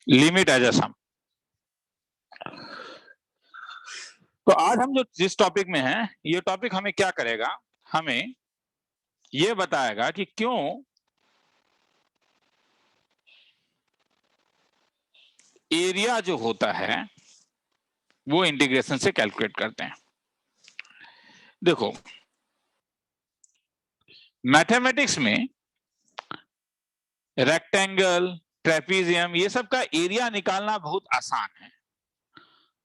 Limit as a सम। तो आज हम जो जिस टॉपिक में हैं, ये टॉपिक हमें क्या करेगा, हमें ये बताएगा कि क्यों एरिया जो होता है वो इंटीग्रेशन से कैलकुलेट करते हैं। देखो, मैथमेटिक्स में रेक्टेंगल, ट्रेपीजियम, ये सब का एरिया निकालना बहुत आसान है।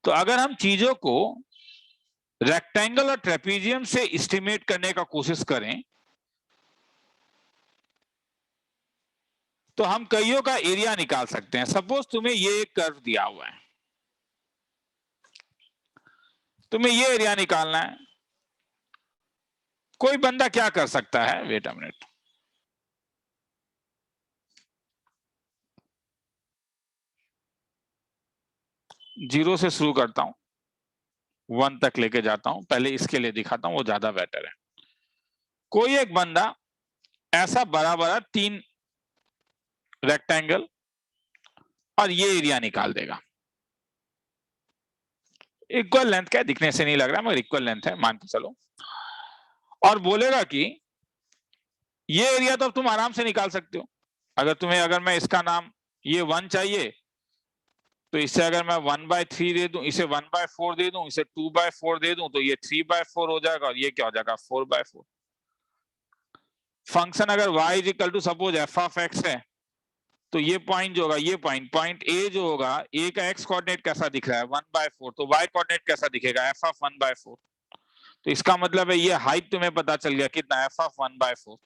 तो अगर हम चीजों को रेक्टेंगल और ट्रेपीजियम से एस्टिमेट करने का कोशिश करें तो हम कईयों का एरिया निकाल सकते हैं। सपोज तुम्हें ये एक कर्व दिया हुआ है, तुम्हें ये एरिया निकालना है। कोई बंदा क्या कर सकता है, वेट अ मिनट, जीरो से शुरू करता हूं, 1 तक लेके जाता हूं। पहले इसके लिए दिखाता हूं, वो ज्यादा बेटर है। कोई एक बंदा ऐसा बड़ा बड़ा 3 रेक्टेंगल और ये एरिया निकाल देगा। इक्वल लेंथ का, दिखने से नहीं लग रहा मगर इक्वल लेंथ है, मान के चलो। और बोलेगा कि ये एरिया तो अब तुम आराम से निकाल सकते हो। अगर मैं इसका नाम ये 1 चाहिए तो इसे अगर मैं 1/3 दे दूं, इसे 1/4 दे दूं, इसे 2/4 दे दूं, तो ये 3/4 हो जाएगा और ये क्या हो जाएगा, 4/4। फंक्शन अगर y is equal to suppose f of x है, तो ये पॉइंट जो होगा, ये पॉइंट a जो होगा, a का x कोऑर्डिनेट कैसा दिख रहा है, 1/4, तो y कोऑर्डिनेट कैसा दिखेगा, f ऑफ 1/4। तो इसका मतलब है ये हाइट तुम्हें पता चल गया कितना, f ऑफ 1/4।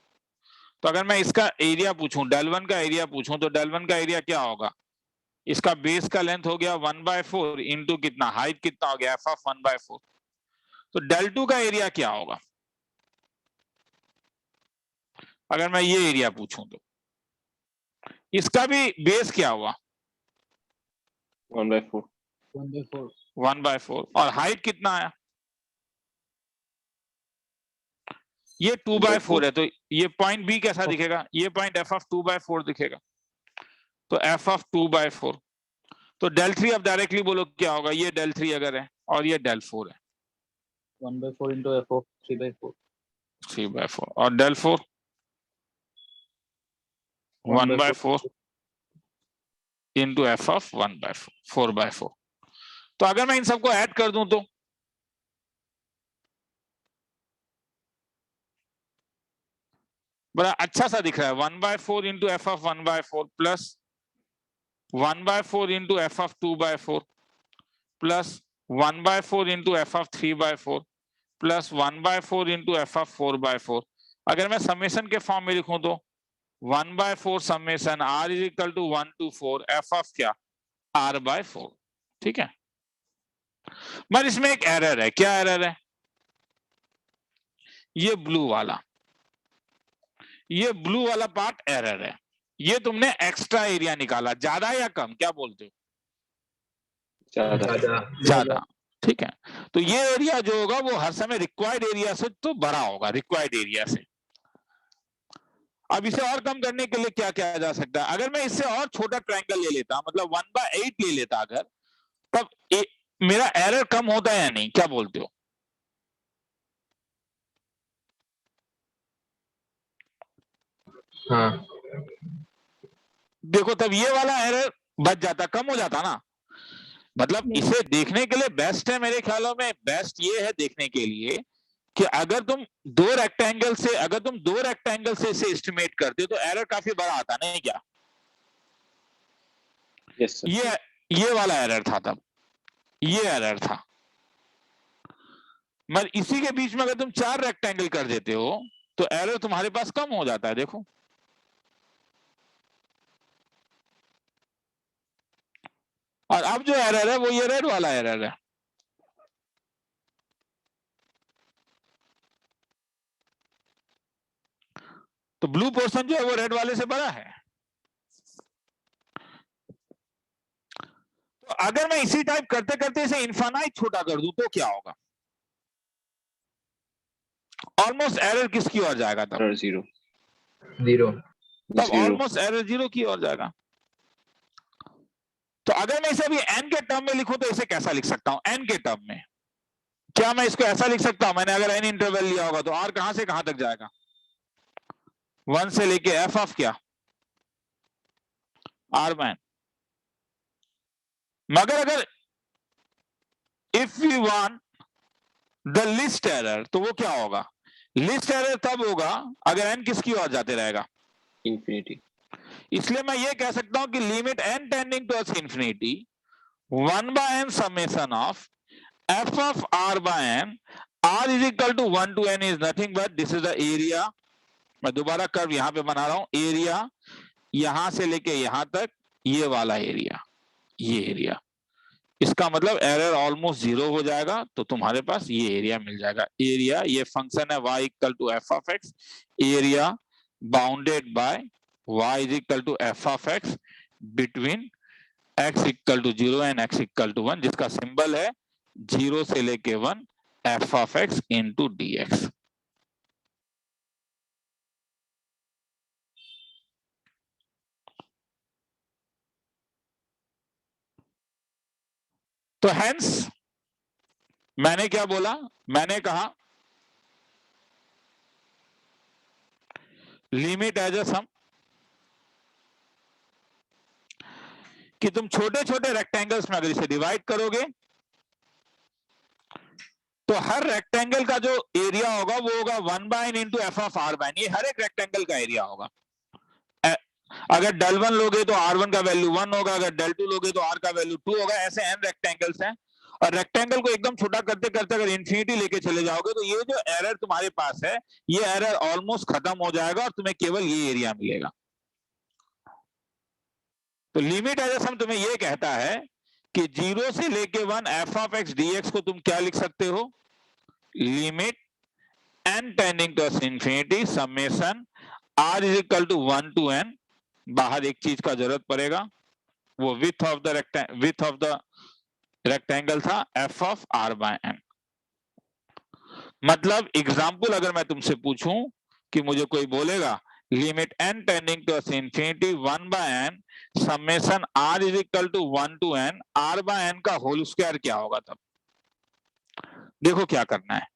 तो अगर मैं इसका एरिया पूछूं, del 1 का एरिया पूछूं, तो del 1 का एरिया क्या होगा, इसका बेस का लेंथ हो गया 1/4 इंटू कितना, हाइट कितना हो गया, f ऑफ 1/4। तो del 2 का एरिया क्या होगा, अगर मैं ये एरिया पूछूं तो इसका भी बेस क्या हुआ, 1/4 और हाइट कितना आया, ये 2/4 है। तो ये पॉइंट बी कैसा दिखेगा, ये पॉइंट f ऑफ 2/4 दिखेगा। तो f ऑफ 2/4, तो del 3 अब डायरेक्टली बोलो क्या होगा, ये del 3 अगर है और ये del 4 है, 1/4 into f of 3/4 और del 4 1/4 इंटू f ऑफ 1/4, 4/4। तो अगर मैं इन सबको ऐड कर दूं तो बड़ा अच्छा सा दिख रहा है, 1/4 into f of 1/4 plus 1/4 into f of 2/4 plus 1/4 into f of 3/4 plus 1/4 into f of 4/4। अगर मैं समेशन के फॉर्म में लिखूं तो 1/4 summation r is equal to 1 to 4 f of क्या, r/4। ठीक है, मगर इसमें एक एरर है। क्या एरर है, ये ब्लू वाला पार्ट एरर है। ये तुमने एक्स्ट्रा एरिया निकाला, ज्यादा या कम, क्या बोलते हो, ज्यादा। ठीक है, तो ये एरिया जो होगा वो हर समय रिक्वायर्ड एरिया से तो बड़ा होगा, रिक्वायर्ड एरिया से। अब इसे और कम करने के लिए क्या किया जा सकता है, अगर मैं इससे और छोटा ट्रायंगल ले लेता, मतलब 1/8 ले लेता अगर, तब मेरा एरर कम होता है या नहीं, क्या बोलते हो। हाँ, देखो तब ये वाला एरर बच जाता, कम हो जाता ना। मतलब इसे देखने के लिए बेस्ट है, मेरे ख्यालों में बेस्ट ये है देखने के लिए कि अगर तुम दो रेक्टेंगल से इसे एस्टिमेट करते हो तो एरर काफी बड़ा आता, नहीं क्या। yes, sir. ये वाला एरर था, तब ये एरर था। मगर इसी के बीच में अगर तुम 4 रेक्टेंगल कर देते हो तो एरर तुम्हारे पास कम हो जाता है। देखो और अब जो एरर है वो ये रेड वाला एरर है। तो ब्लू पोर्शन जो है वो रेड वाले से बड़ा है। तो अगर मैं इसी टाइप करते करते इसे इनफाइनाइट छोटा कर दूं तो क्या होगा, ऑलमोस्ट एरर किसकी ओर जाएगा, तब जीरो तब ऑलमोस्ट एरर 0 की ओर जाएगा। तो अगर मैं इसे अभी n के टर्म में लिखूं तो इसे कैसा लिख सकता हूं? n के टर्म में क्या मैं इसको ऐसा लिख सकता हूं? मैंने अगर n इंटरवल लिया होगा तो r कहां से कहां तक जाएगा? 1 से लेके f ऑफ क्या? r by n। मगर अगर if we want the least error तो वो क्या होगा? लिस्ट एरर तब होगा अगर n किसकी ओर जाते रहेगा? इंफिनिटी। इसलिए मैं ये कह सकता हूं कि limit n tending towards infinity 1 by n summation of f of r by n, r is equal to 1 to n is nothing but this is the area। मैं दोबारा कर्व यहां पे बना रहा हूं, एरिया यहां से लेके यहां तक ये वाला एरिया, ये एरिया, इसका मतलब एरर ऑलमोस्ट 0 हो जाएगा तो तुम्हारे पास ये एरिया मिल जाएगा। एरिया ये फंक्शन है y equal to f of x, area bounded by y is equal to f of x between x equal to 0 and x equal to 1, जिसका सिंबल है 0 से लेके 1 f of x into dx। तो hence मैंने क्या बोला? मैंने कहा लिमिट एज अ सम, कि तुम छोटे छोटे रेक्टेंगल्स में अगर इसे डिवाइड करोगे तो हर रेक्टेंगल का जो एरिया होगा वो होगा 1 by n into F of R by n। ये हर एक रेक्टेंगल का एरिया होगा। अगर del 1 लोगे तो r1 का वैल्यू 1 होगा, अगर del 2 लोगे तो r का वैल्यू 2 होगा। ऐसे n रेक्टेंगल्स हैं और रेक्टेंगल को एकदम छोटा करते करते अगर इंफिनिटी लेके चले जाओगे तो ये जो एरर तुम्हारे पास है ये एरर ऑलमोस्ट खत्म हो जाएगा और तुम्हें केवल ये एरिया मिलेगा। तो लिमिट एज अ सम तुम्हें ये कहता है कि 0 से लेके 1 f ऑफ x dx को तुम क्या लिख सकते हो? Limit n tending to infinity summation r is equal to 1 to n। बाहर एक चीज का जरूरत पड़ेगा, वो विथ ऑफ द रेक्टेंगल था f of r by n। मतलब एग्जाम्पल अगर मैं तुमसे पूछूं कि मुझे कोई बोलेगा limit n tending to infinity 1 by n summation r is equal to 1 to n r by n का होल स्क्वायर क्या होगा? तब देखो क्या करना है।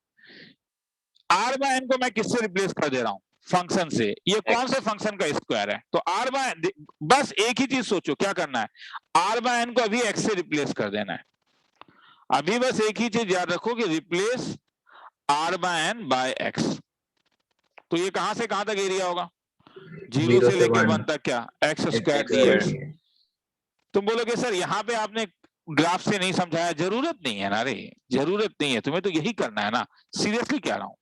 r बाय n को मैं किससे रिप्लेस कर दे रहा हूं? फंक्शन से। ये कौन से फंक्शन का स्क्वायर है? तो r बाय, बस एक ही चीज सोचो क्या करना है, r बाय n को अभी x से रिप्लेस कर देना है। अभी बस एक ही चीज याद रखो कि replace r by n by x। तो ये कहां से कहां तक एरिया होगा? 0 से लेके 1 तक क्या? x square dx। तुम बोलोगे सर यहाँ पे आपने ग्राफ से नहीं समझाया। जरूरत नहीं है ना रे, जरूरत नहीं है, तुम्हें तो यही करना है ना। सीरियसली कह रहा हूं।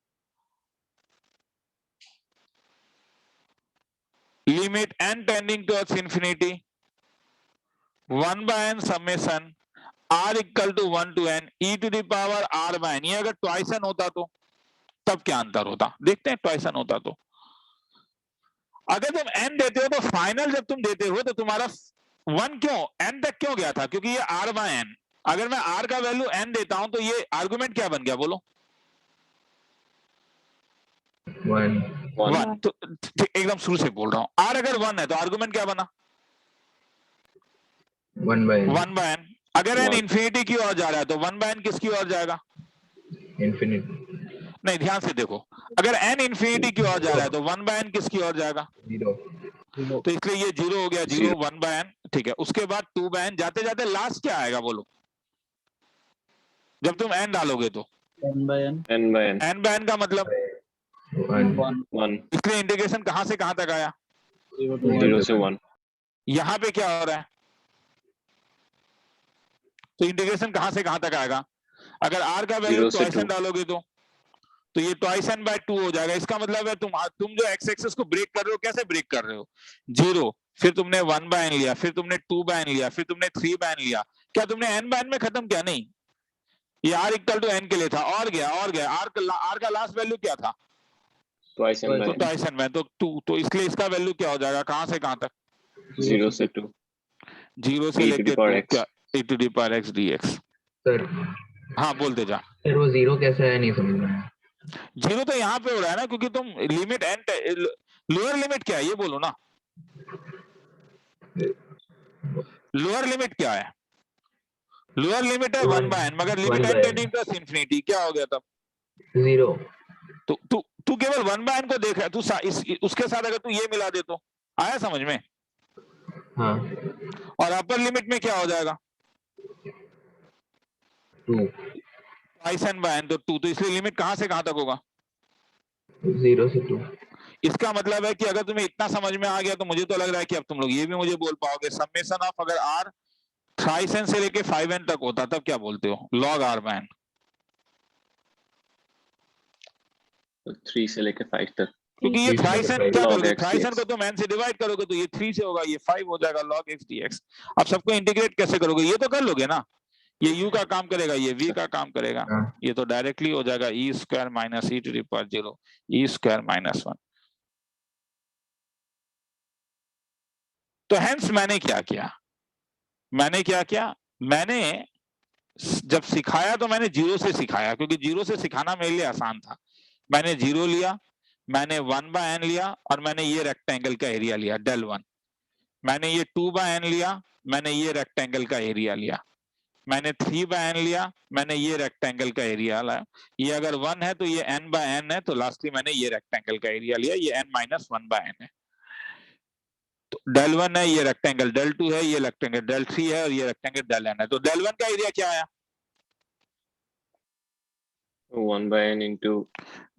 Limit n tending towards infinity 1 by n summation r equal to 1 to n e to the power r by n। ये अगर ट्वाइस n होता तो तब क्या अंतर होता? देखते हैं ट्वाइस n होता तो। अगर तुम n देते हो तो फाइनल जब तुम देते हो तो तुम्हारा 1 क्यों n तक क्यों गया था? क्योंकि ये r बाय n। अगर मैं r का वैल्यू n देता हूं तो ये आर्गुमेंट क्या बन गया? बोलो 1। तो एकदम शुरू से बोल रहा हूं, r अगर 1 है तो आर्गुमेंट क्या बना? 1 बाय n। अगर n इंफिनिटी की ओर जा रहा है तो 1 बाय n किसकी ओर जाएगा? इंफिनिटी। नहीं, ध्यान से देखो, अगर n इंफिनिटी की ओर जा रहा है तो 1 बाय n किसकी ओर जाएगा? 0। तो इसलिए ये 0 हो गया, 0 1 बाय n। ठीक है, उसके बाद 2 बाय n। जाते जाते लास्ट क्या आएगा बोलो? जब तुम n डालोगे तो n by n। n by n का मतलब 1। इसलिए इंटीग्रेशन कहां से कहां तक आया? 0 से 1। यहां पे क्या हो रहा है? तो इंटीग्रेशन कहां से कहां तक आएगा? अगर r का वैल्यू ट्वाइस n डालोगे तो ये ट्वाइस n बाय 2 हो जाएगा। इसका मतलब है तुम जो x एक्सिस को ब्रेक कर रहे हो, कैसे ब्रेक कर रहे हो? 0, फिर तुमने 1 बाय n लिया, फिर तुमने 2 बाय n लिया, फिर तुमने 3 बाय n लिया। क्या तुमने n बाय n में खत्म किया? नहीं, ये r इक्वल टू n के लिए था और गया r का लास्ट वैल्यू क्या था? Twice n by 2। तो इसलिए इसका वैल्यू क्या हो जाएगा? कहां से कहां तक? 0 से 2। 0 से लेके 2 क्या? e to the power x dx। Sir हाँ बोलते जा। सर वो 0 कैसे है नहीं समझ में आया। 0 तो यहाँ पे हो रहा है ना, क्योंकि तुम लिमिट n लोअर लिमिट क्या है ये बोलो ना। लोअर लिमिट क्या है? लोअर लिमिट है 1 बाय n, मगर limit 1 n by n. Tending to infinity, क्या हो गया तब? 0. तो तू केवल 1 बाय n को देख रहा है, उसके साथ अगर तू ये मिला दे तो आया समझ में? हाँ. और अपर लिमिट में क्या हो जाएगा? 2. twice n बाय n, तो 2, तो इसलिए लिमिट कहां से कहां तक होगा? 0 से 2. इसका मतलब है कि अगर तुम्हें इतना समझ में आ गया तो मुझे तो लग रहा है कि अब तुम लोग ये भी मुझे बोल पाओगे, समेशन ऑफ अगर r थ्राइस n से लेके 5n तक होता तब क्या बोलते हो? log r by n. 3 से लेके 5 तक. क्योंकि ये 3 से थ्राइस लेके n 5 क्या log करोगे? x thrice n dx. को तो n से डिवाइड करोगे तो ये 3 से होगा, ये 5 हो जाएगा log x dx. अब सबको इंटीग्रेट कैसे करोगे? ये तो कर लोगे ना, ये u का काम करेगा, ये v का काम करेगा, हाँ. ये तो डायरेक्टली हो जाएगा e square minus e to the power 0 e square minus 1. तो हेंस मैंने क्या किया? मैंने जब सिखाया तो मैंने जीरो से सिखाया, क्योंकि जीरो से सिखाना मेरे लिए आसान था. मैंने 0 लिया, मैंने 1 बाय n लिया, और मैंने ये रेक्टेंगल का एरिया लिया del 1. मैंने ये 2 बाय n लिया, मैंने ये रेक्टेंगल का एरिया लिया. मैंने 3 बाय n लिया, मैंने ये रेक्टेंगल का एरिया लिया. ये अगर 1 है तो ये n बाय n है, तो लास्टली मैंने ये रेक्टेंगल का एरिया लिया, ये n माइनस 1 बाय n है. तो del 1 है, ये रेक्टेंगल del 2 है, ये रेक्टेंगल del 3 है, और ये रेक्टेंगल del n है. तो del 1 का एरिया क्या आया? 1 by n into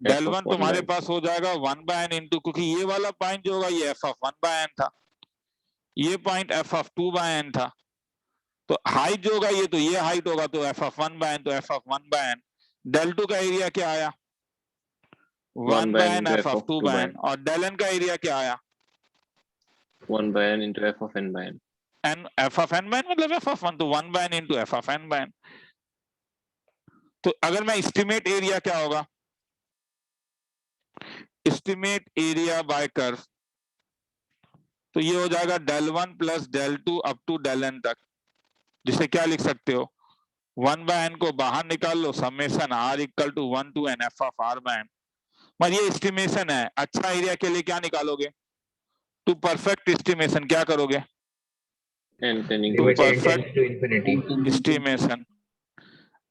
del f 1 of 1 by तुम्हारे n. पास हो जाएगा 1 बाय n इंटू, क्योंकि ये वाला पॉइंट जो होगा ये f ऑफ 1 बाय n था, ये point f of 2 by n था. तो हाइट जो होगा ये, तो ये हाइट होगा, तो f ऑफ 1 बाय n, तो f of 1 by n. del 2 का एरिया क्या आया? 1 by by n n into f of 2 2 by by n. n. और del n का एरिया क्या आया? 1 by n into f of n by n. n f of n by n मतलब f of 1, तो 1 by n into f of n by n. तो अगर मैं estimate area क्या होगा? एस्टिमेट एरिया बाय कर्व, तो ये हो जाएगा del 1 plus del 2 up to del n तक, जिसे क्या लिख सकते हो? 1 बाय n को बाहर निकाल लो, summation r equal to 1 to n f of r by n. पर ये एस्टिमेशन है, अच्छा एरिया के लिए क्या निकालोगे? टू परफेक्ट एस्टिमेशन क्या करोगे? n tending to towards Limit n perfect tends to infinity. Estimation,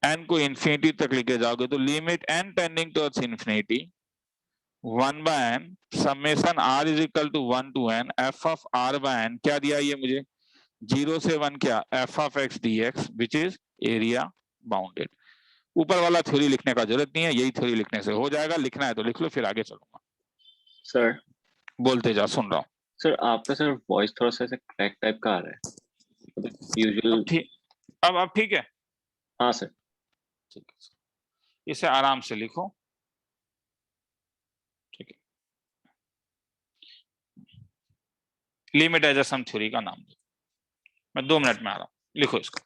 n को इंफिनिटी तक लेके जाओगे, तो limit n tending towards infinity 1 by n summation r is equal to 1 to n f of r by n. क्या दिया ये मुझे? 0 से 1 क्या? f of x dx which is area bounded. ऊपर वाला थ्योरी लिखने का जरूरत नहीं है, यही थ्योरी लिखने से हो जाएगा. लिखना है तो लिख लो, फिर आगे चलूंगा. सर. बोलते जा, सुन रहा हूँ. सर आपका सर वॉइस थोड़ा सा ऐसे क्रैक टाइप का आ रहा है, यूजुअल. अब ठीक, अब ठीक है. हाँ सर. ठीक है, इसे आराम से लिखो. ठीक है, लिमिट एज सम थ्योरी का नाम दो. मैं 2 मिनट में आ रहा हूं, लिखो इसको.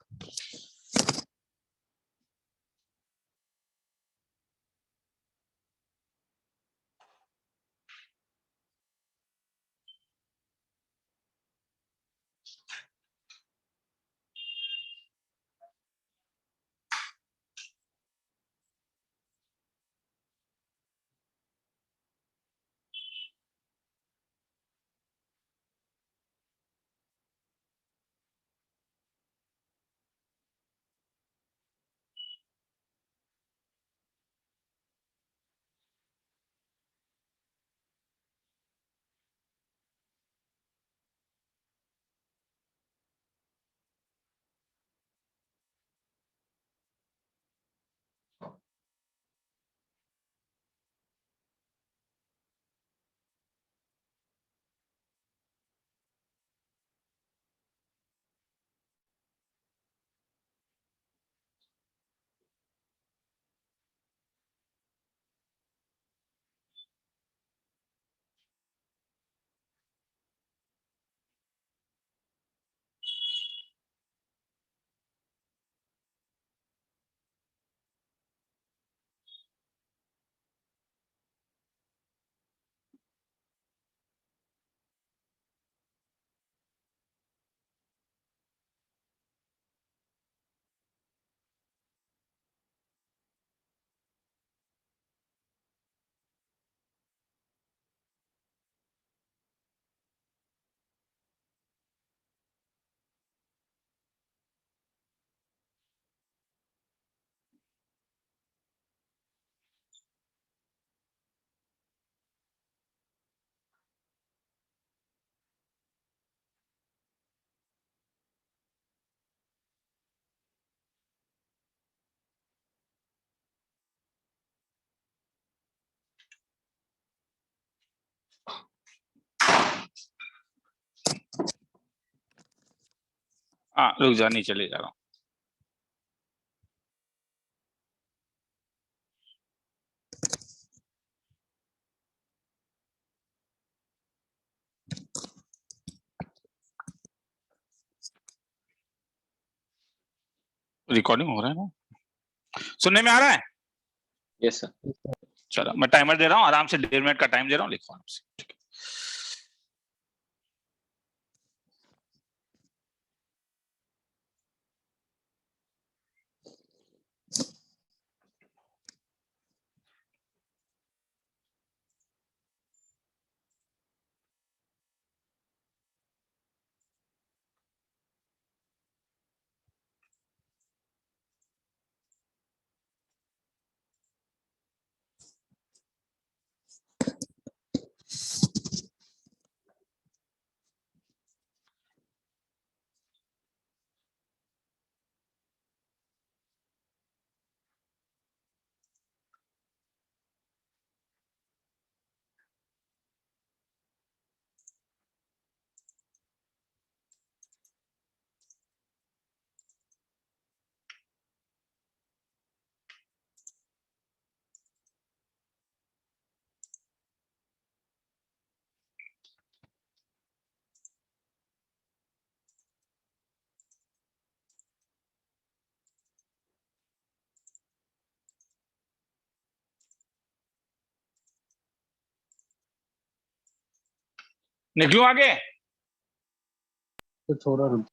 हाँ रुक जा, नहीं चले जा रहा हूँ। रिकॉर्डिंग हो रहा है ना, सुनने में आ रहा है? Yes sir. चलो मैं टाइमर दे रहा हूँ, आराम से 1.5 मिनट का टाइम दे रहा हूँ, लिखो आराम से, ठीक है। निकलूं आगे? तो थोड़ा रुक।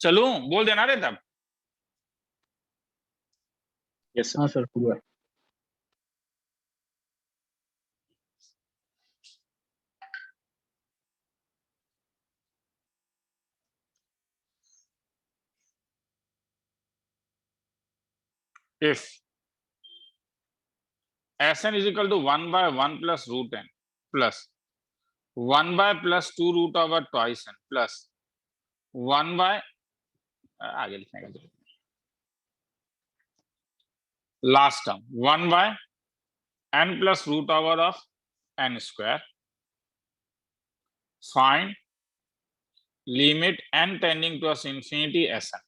चलूं, बोल देना रे तब। Yes sir. हाँ सर पूरा। If Sn is equal to 1 by 1 plus root n plus 1 by plus 2 root over twice n plus 1 by आगे लिखने का last term 1 by n plus root over of n square, find limit n tending towards infinity Sn।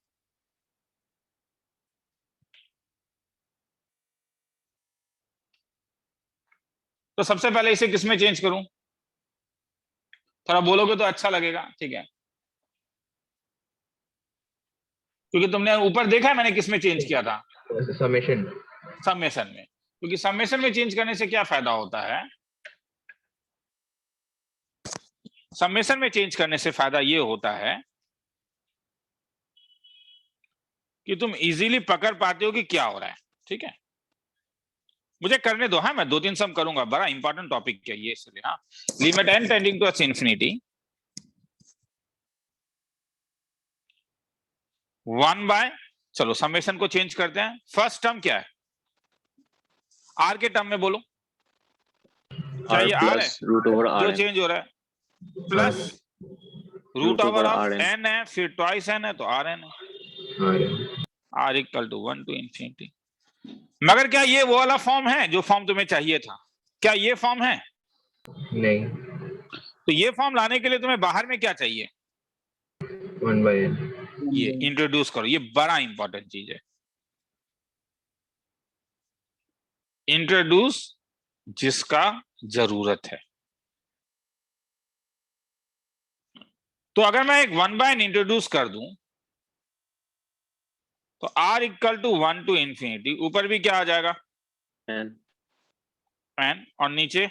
तो सबसे पहले इसे किसमें change करूं? थोड़ा बोलोगे तो अच्छा लगेगा, ठीक है, क्योंकि तुमने ऊपर देखा है मैंने किसमें चेंज किया था, समेशन। समेशन में। क्योंकि समेशन में चेंज करने से क्या फायदा होता है, समेशन में चेंज करने से फायदा ये होता है कि तुम इजीली पकड़ पाते हो कि क्या हो रहा है, ठीक है। मुझे करने दो, हाँ मैं 2-3 सम करूंगा, बड़ा इंपॉर्टेंट टॉपिक है ये, इसलिए हाँ। Limit n tending to infinity 1 by, चलो समेशन को चेंज करते हैं। फर्स्ट टर्म क्या है, r के टर्म में बोलो, क्या ये r है रूट ओवर जो आर चेंज हो रहा है, plus root over of n है, फिर ट्वाइस n है तो rn है, r equal to 1 to infinity. मगर क्या ये वो वाला फॉर्म है जो फॉर्म तुम्हें चाहिए था? क्या ये फॉर्म है? नहीं। तो ये फॉर्म लाने के लिए तुम्हें बाहर में क्या चाहिए? 1 by n। ये इंट्रोड्यूस करो, ये बड़ा इंपॉर्टेंट चीज है। इंट्रोड्यूस जिसका जरूरत है। तो अगर मैं एक 1 बाय n इंट्रोड्यूस कर दूं तो r equal to 1 to infinity, ऊपर भी क्या आ जाएगा एन n, और नीचे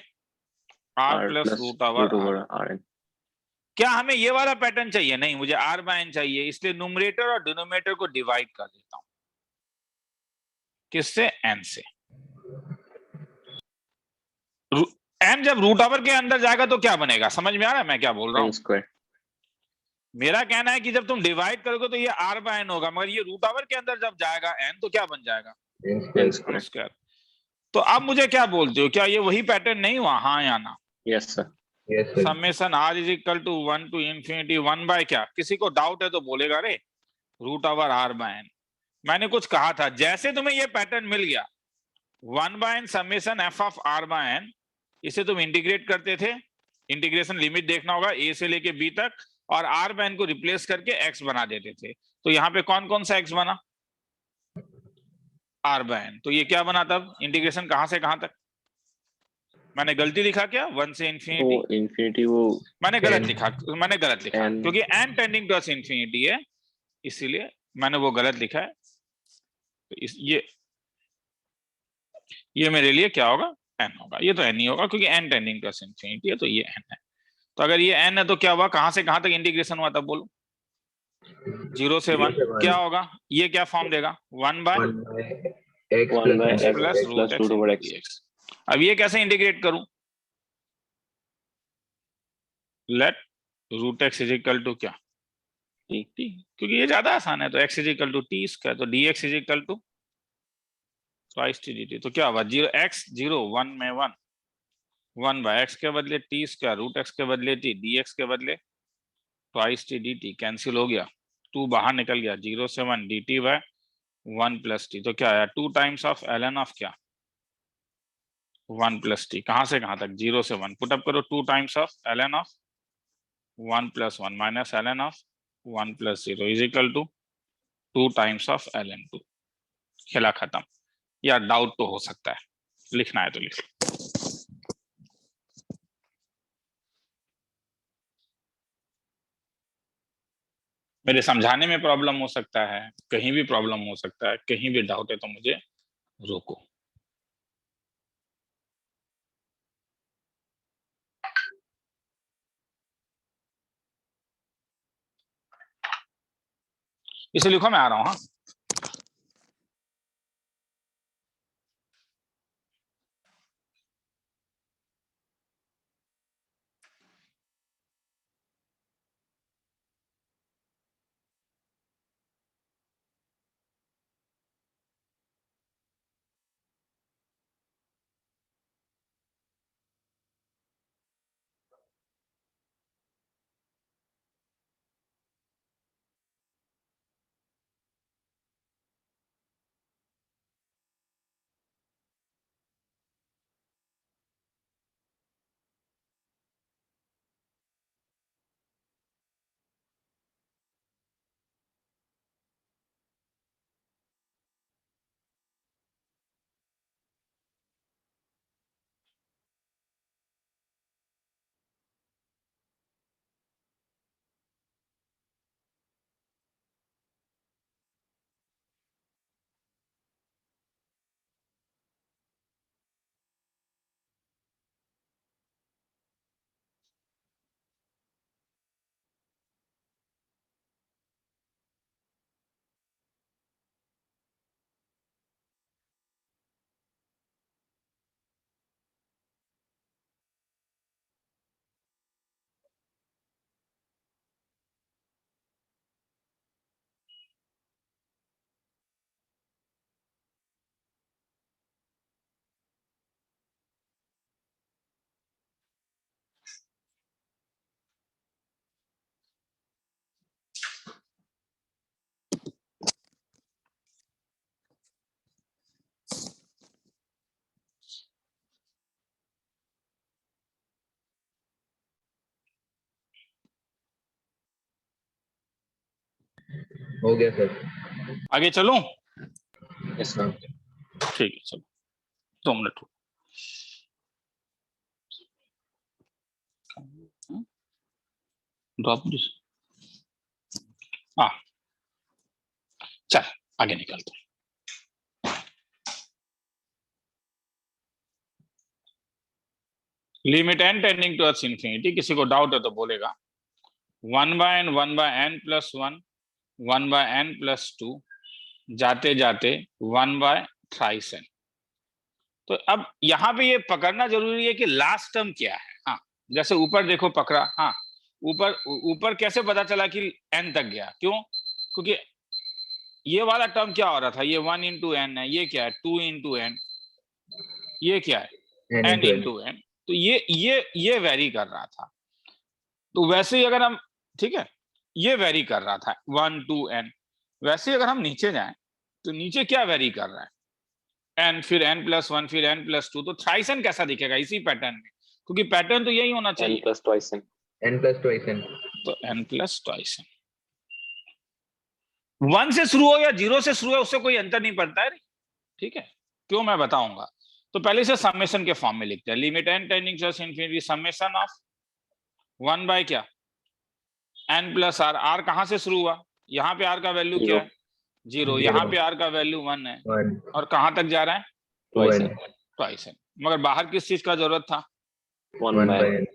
r plus root over over R N. क्या हमें ये वाला पैटर्न चाहिए? नहीं, मुझे r बाय n चाहिए, इसलिए न्यूमरेटर और डिनोमिनेटर को डिवाइड कर देता हूं। किससे? n से। n जब रूट ओवर के अंदर जाएगा तो क्या बनेगा, समझ में आ रहा है मैं क्या बोल रहा हूँ? स्क्वायर। मेरा कहना है कि जब तुम डिवाइड करोगे तो ये r बाय n होगा, मगर ये रूट ओवर के अंदर जब जाएगा n तो क्या बन जाएगा, n square. स्क्वायर। तो अब मुझे क्या बोलते हो, क्या ये वही पैटर्न नहीं हुआ, हाँ या ना? Yes sir. Yes sir. Summation r is equal to 1 to infinity 1 by क्या, किसी को डाउट है तो बोलेगा रे root over r by n। मैंने कुछ कहा था, जैसे तुम्हें ये पैटर्न मिल गया 1 by n summation f of r by n, इसे तुम इंटीग्रेट करते थे, इंटीग्रेशन लिमिट देखना होगा a से लेके b तक, और r बाय n को रिप्लेस करके x बना देते थे। तो यहाँ पे कौन कौन सा x बना, r बाय n। तो ये क्या बना तब, इंटीग्रेशन कहां से कहां तक, मैंने गलती लिखा क्या, 1 से इंफिनिटी, वो इंफिनिटी वो मैंने गलत n. लिखा, मैंने गलत लिखा n. क्योंकि n टेंडिंग टू इंफिनिटी है, इसीलिए मैंने वो गलत लिखा है। तो ये मेरे लिए क्या होगा, n होगा, ये तो n ही होगा क्योंकि n टेंडिंग टू इंफिनिटी है, तो ये n है। तो अगर ये n है तो क्या हुआ, कहां से कहां तक इंटीग्रेशन हुआ, तब बोलो 0 से 1, क्या होगा, ये क्या फॉर्म देगा, 1 by 1 by x 1 by plus x plus plus root root over x. X. अब ये कैसे इंटीग्रेट करूं, let root x is equal to क्या, T. टी, क्योंकि ये ज्यादा आसान है, तो x is equal to t square, तो dx is equal to twice t dt। तो क्या हुआ, 0 x 0 1 में 1 बाय x के बदले टी स्क्वायर, रूट x के बदले t, dx के बदले ट्वाइस टी dt, कैंसिल हो गया, 2 बाहर निकल गया, 0 से 1 dt बाय 1 प्लस टी। तो क्या आया, 2 टाइम्स ऑफ ln ऑफ क्या, 1 प्लस टी, कहां से कहां तक, 0 से 1, पुट अप करो, 2 times of ln of 1 plus 1 minus ln of 1 plus 0 is equal to 2 times of ln 2। खेला खत्म। या डाउट तो हो सकता है, लिखना है तो लिख लो। मेरे समझाने में प्रॉब्लम हो सकता है, कहीं भी प्रॉब्लम हो सकता है, कहीं भी डाउट है तो मुझे रोको। इसे लिखो, मैं आ रहा हूं। हाँ, हो गया सर। आगे चलूं? Yes sir. ठीक है, चलो 2 मिनट ड्रॉप दिस। हाँ, चल आगे निकलते हैं। Limit n tending to infinity, किसी को डाउट है तो बोलेगा 1 by n plus 1 1 by n plus 2 जाते जाते 1 बाय थ्राइस n। तो अब यहाँ पे ये पकड़ना जरूरी है कि लास्ट टर्म क्या है। हाँ, जैसे ऊपर देखो पकड़ा, हाँ ऊपर ऊपर कैसे पता चला कि n तक गया, क्यों? क्योंकि ये वाला टर्म क्या हो रहा था, ये 1 इंटू एन है, ये क्या है 2 इंटू एन, ये क्या है n इंटू एन, तो ये वेरी कर रहा था। तो वैसे ही अगर हम, ठीक है, ये वेरी कर रहा था 1 2 n, वैसे ही अगर हम नीचे जाएं तो नीचे क्या वेरी कर रहा है n, फिर n+1, फिर n+2, तो थ्राइस n कैसा दिखेगा इसी पैटर्न में, क्योंकि पैटर्न तो यही होना n चाहिए, plus twice n. n plus twice n. तो n+2n। 1 से शुरू हो या 0 से शुरू हो उससे कोई अंतर नहीं पड़ता है, ठीक है, क्यों मैं बताऊंगा। तो पहले से समेशन के फॉर्म में लिखते हैं, limit n tending to infinity summation of 1 by क्या n प्लस r, r कहां से शुरू हुआ, यहाँ पे r का वैल्यू क्या है 0, यहाँ पे r का वैल्यू 1 है, 1 और कहां तक जा रहा है Twice n. ट्वाइस n, मगर बाहर किस चीज का जरूरत था, 1 1 by by n. n.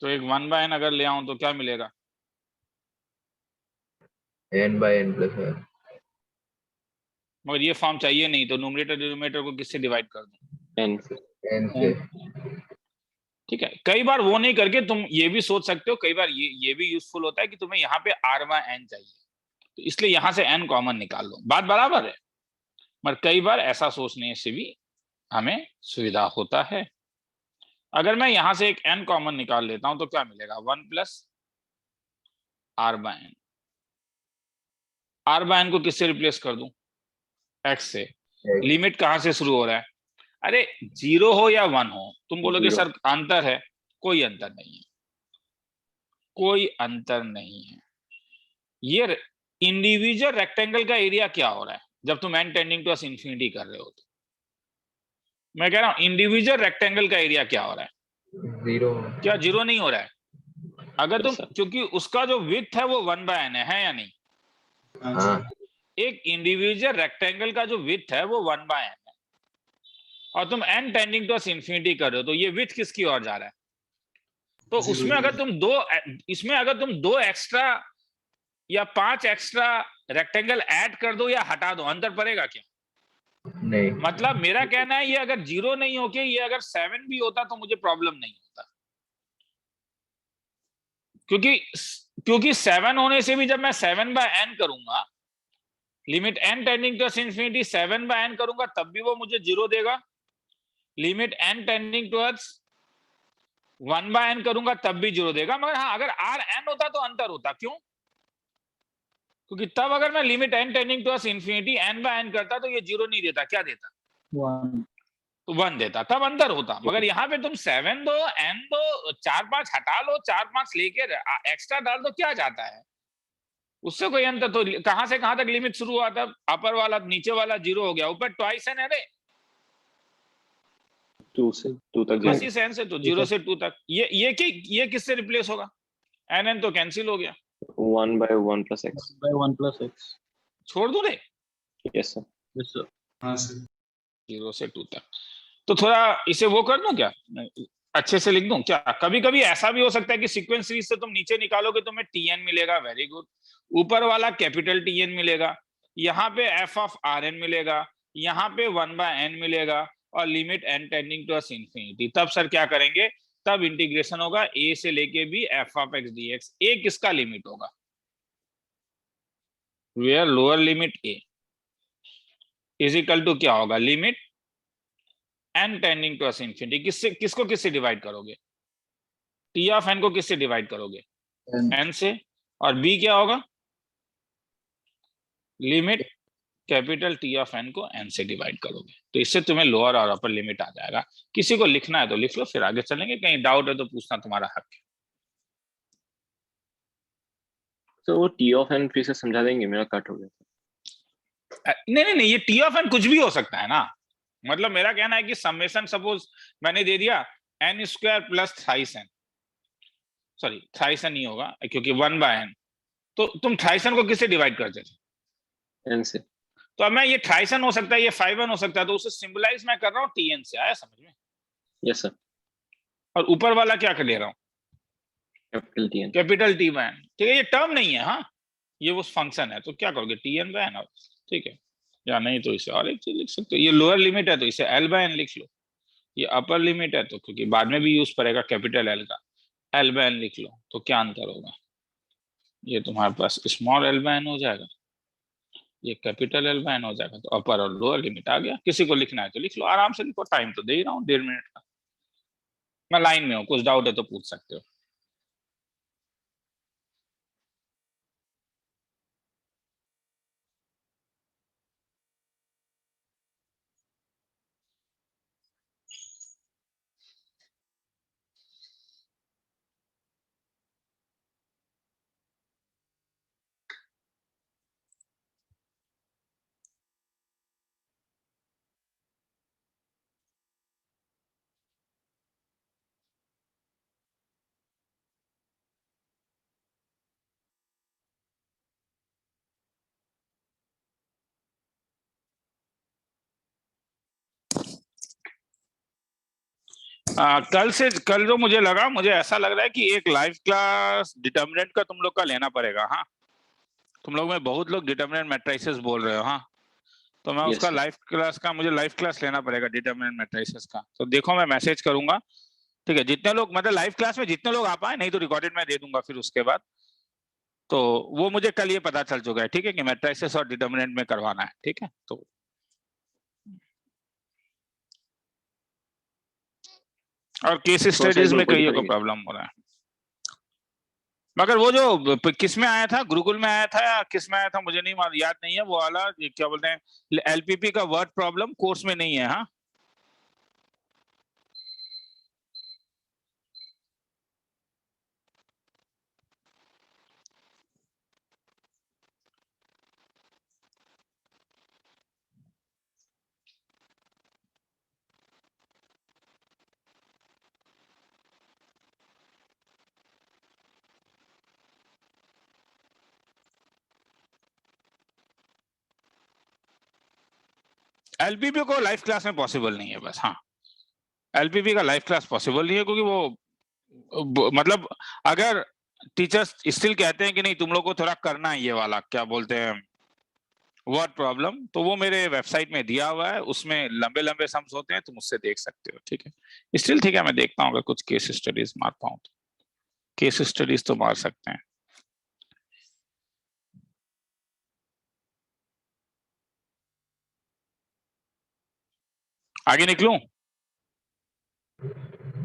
तो एक 1 बाय n अगर ले आऊं तो क्या मिलेगा, n by n plus 1. मगर ये फॉर्म चाहिए नहीं, तो न्यूमरेटर डिनोमिनेटर को किससे डिवाइड कर दूं, n. n से. ठीक है। कई बार वो नहीं करके तुम ये भी सोच सकते हो, कई बार ये भी यूजफुल होता है कि तुम्हें यहाँ पे r बाय n चाहिए, तो इसलिए यहां से n कॉमन निकाल लो, बात बराबर है, मगर कई बार ऐसा सोचने से भी हमें सुविधा होता है। अगर मैं यहां से एक n कॉमन निकाल लेता हूं तो क्या मिलेगा 1 plus r by n, r by n को किससे रिप्लेस कर दूं, x से। लिमिट कहां से शुरू हो रहा है, अरे 0 हो या 1 हो, तुम बोलोगे 0. सर अंतर है, कोई अंतर नहीं है, कोई अंतर नहीं है। ये इंडिविजुअल रेक्टेंगल का एरिया क्या हो रहा है जब तुम n टेंडिंग टू इंफिनिटी कर रहे हो, तो मैं कह रहा हूं इंडिविजुअल रेक्टेंगल का एरिया क्या हो रहा है, 0. क्या 0 नहीं हो रहा है, अगर तुम, Yes, sir. क्योंकि उसका जो विड्थ है वो 1 बाय n है या नहीं, हाँ. एक इंडिविजुअल रेक्टेंगल का जो विड्थ है वो 1 बाय n है, और तुम n टेंडिंग टू इंफिनिटी कर रहे हो, तो ये विड्थ किसकी ओर जा रहा है, तो उसमें अगर तुम दो एक्स्ट्रा या 5 एक्स्ट्रा रेक्टेंगल ऐड कर दो या हटा दो, अंतर पड़ेगा क्या, नहीं. मतलब मेरा कहना है ये अगर 0 नहीं होके ये अगर 7 भी होता तो मुझे प्रॉब्लम नहीं होता, क्योंकि 7 होने से भी जब मैं 7 बाय n करूंगा, limit n tending to infinity 7 by n करूंगा तब भी वो मुझे 0 देगा, limit n tending towards 1 by n करूंगा तब भी 0 देगा, मगर हाँ अगर r n होता तो अंतर होता, क्यों, क्योंकि तब अगर मैं limit n tending to infinity n by n करता तो ये 0 नहीं देता, क्या देता 1. तो 1 देता, तब अंतर होता, मगर यहाँ पे तुम 7 दो n दो 4 5 हटा लो 4 5 लेके एक्स्ट्रा डाल दो, क्या जाता है, उससे कोई अंतर, तो कहां से कहां तक लिमिट शुरू हुआ था, अपर वाला नीचे वाला 0 हो गया, ऊपर ट्वाइस n है रे, 2 से 2 तक इसी जाएगा. सेंस से, तो 0 से 2 तक ये किससे रिप्लेस होगा, n तो कैंसिल हो गया, 1 by 1 plus x. By 1 plus x. छोड़ दो रे, Yes, sir. Yes, sir. हाँ सर 0 से 2 तक, तो थोड़ा इसे वो कर दूं क्या, अच्छे से लिख दूं क्या, कभी कभी ऐसा भी हो सकता है कि सीक्वेंस सीरीज से तुम नीचे निकालोगे तुम्हें tn मिलेगा, वेरी गुड, ऊपर वाला कैपिटल tn मिलेगा, यहाँ पे f ऑफ rn मिलेगा, यहाँ पे 1 बाय n मिलेगा, और limit n tending to infinity, तब सर क्या करेंगे, तब इंटीग्रेशन होगा a से लेके भी f of x dx, a किसका लिमिट होगा, where lower limit a is equal to क्या होगा, limit n tending to infinity, किसको किससे डिवाइड करोगे, t ऑफ n को किससे डिवाइड करोगे, n से, और b क्या होगा, limit capital T of n को n से डिवाइड करोगे, तो इससे तुम्हें लोअर और अपर लिमिट आ जाएगा। किसी को लिखना है तो लिख लो, फिर आगे चलेंगे, कहीं डाउट है तो पूछना तुम्हारा हक है। तो वो T of n फिर से समझा देंगे, मेरा कट हो गया था. नहीं, ये T ऑफ n कुछ भी हो सकता है ना, मतलब मेरा कहना है कि समेशन सपोज मैंने दे दिया n square plus thrice n, sorry thrice n नहीं होगा क्योंकि 1 बाय n, तो तुम थ्राइस n को किससे डिवाइड करते थे, n से. तो अब मैं ये थ्राइस n हो सकता है, ये 5n हो सकता है, तो उसे सिंबलाइज मैं कर रहा हूँ tn से, आया समझ में, Yes, sir. और ऊपर वाला क्या कर ले रहा हूँ, Capital T n. Capital T by n, ठीक है, ये टर्म नहीं है, हाँ ये वो फंक्शन है, तो क्या करोगे tn बाय n, ठीक है, या नहीं तो इसे और एक चीज लिख सकते हो, ये लोअर लिमिट है तो इसे L बाय N लिख लो, ये अपर लिमिट है तो क्योंकि बाद में भी यूज पड़ेगा कैपिटल L का, L बाय N लिख लो। तो क्या अंतर होगा, ये तुम्हारे पास स्मॉल L बाय N हो जाएगा, ये कैपिटल L बाय N हो जाएगा। तो अपर और लोअर लिमिट आ गया। किसी को लिखना है तो लिख लो, आराम से लिखो, टाइम तो दे ही रहा हूँ 1.5 मिनट का। मैं लाइन में हूँ, कुछ डाउट है तो पूछ सकते हो। कल जो मुझे लगा, मुझे ऐसा लग रहा है कि एक लाइव क्लास डिटर्मिनेंट का तुम लोग का लेना पड़ेगा। हाँ, तुम लोग में बहुत लोग डिटर्मिनेंट मैट्रिसेस बोल रहे हो। हाँ, तो मैं Yes, उसका sir. लाइव क्लास का, मुझे लाइव क्लास लेना पड़ेगा डिटर्मिनेंट मैट्रिसेस का। तो देखो मैं मैसेज करूंगा, ठीक है? जितने लोग मतलब लाइव क्लास में जितने लोग आ पाए, नहीं तो रिकॉर्डेड मैं दे दूंगा फिर उसके बाद। तो वो मुझे कल ये पता चल चुका है, ठीक है, कि मैट्रिसेस और डिटर्मिनेंट में करवाना है, ठीक है? तो और केस थोड़ा सा स्टडीज एक में बार कोई कईयों को करेंगे। प्रॉब्लम हो रहा है। मगर वो जो किस में आया था, गुरुकुल में आया था या किस में आया था, मुझे नहीं याद नहीं है। वो वाला क्या बोलते हैं, एलपीपी का वर्ड प्रॉब्लम कोर्स में नहीं है। हाँ, एलपीपी को लाइव क्लास में पॉसिबल नहीं है बस। हाँ, एलपीपी का लाइव क्लास पॉसिबल नहीं है क्योंकि वो मतलब अगर टीचर्स स्टिल कहते हैं कि नहीं तुम लोग को थोड़ा करना है ये वाला क्या बोलते हैं वर्ड प्रॉब्लम, तो वो मेरे वेबसाइट में दिया हुआ है, उसमें लंबे लंबे सम्स होते हैं, तुम उससे देख सकते हो, ठीक है? स्टिल ठीक है, मैं देखता हूँ अगर कुछ केस स्टडीज मार पाऊँ तो। केस स्टडीज तो मार सकते हैं। आगे निकलूं?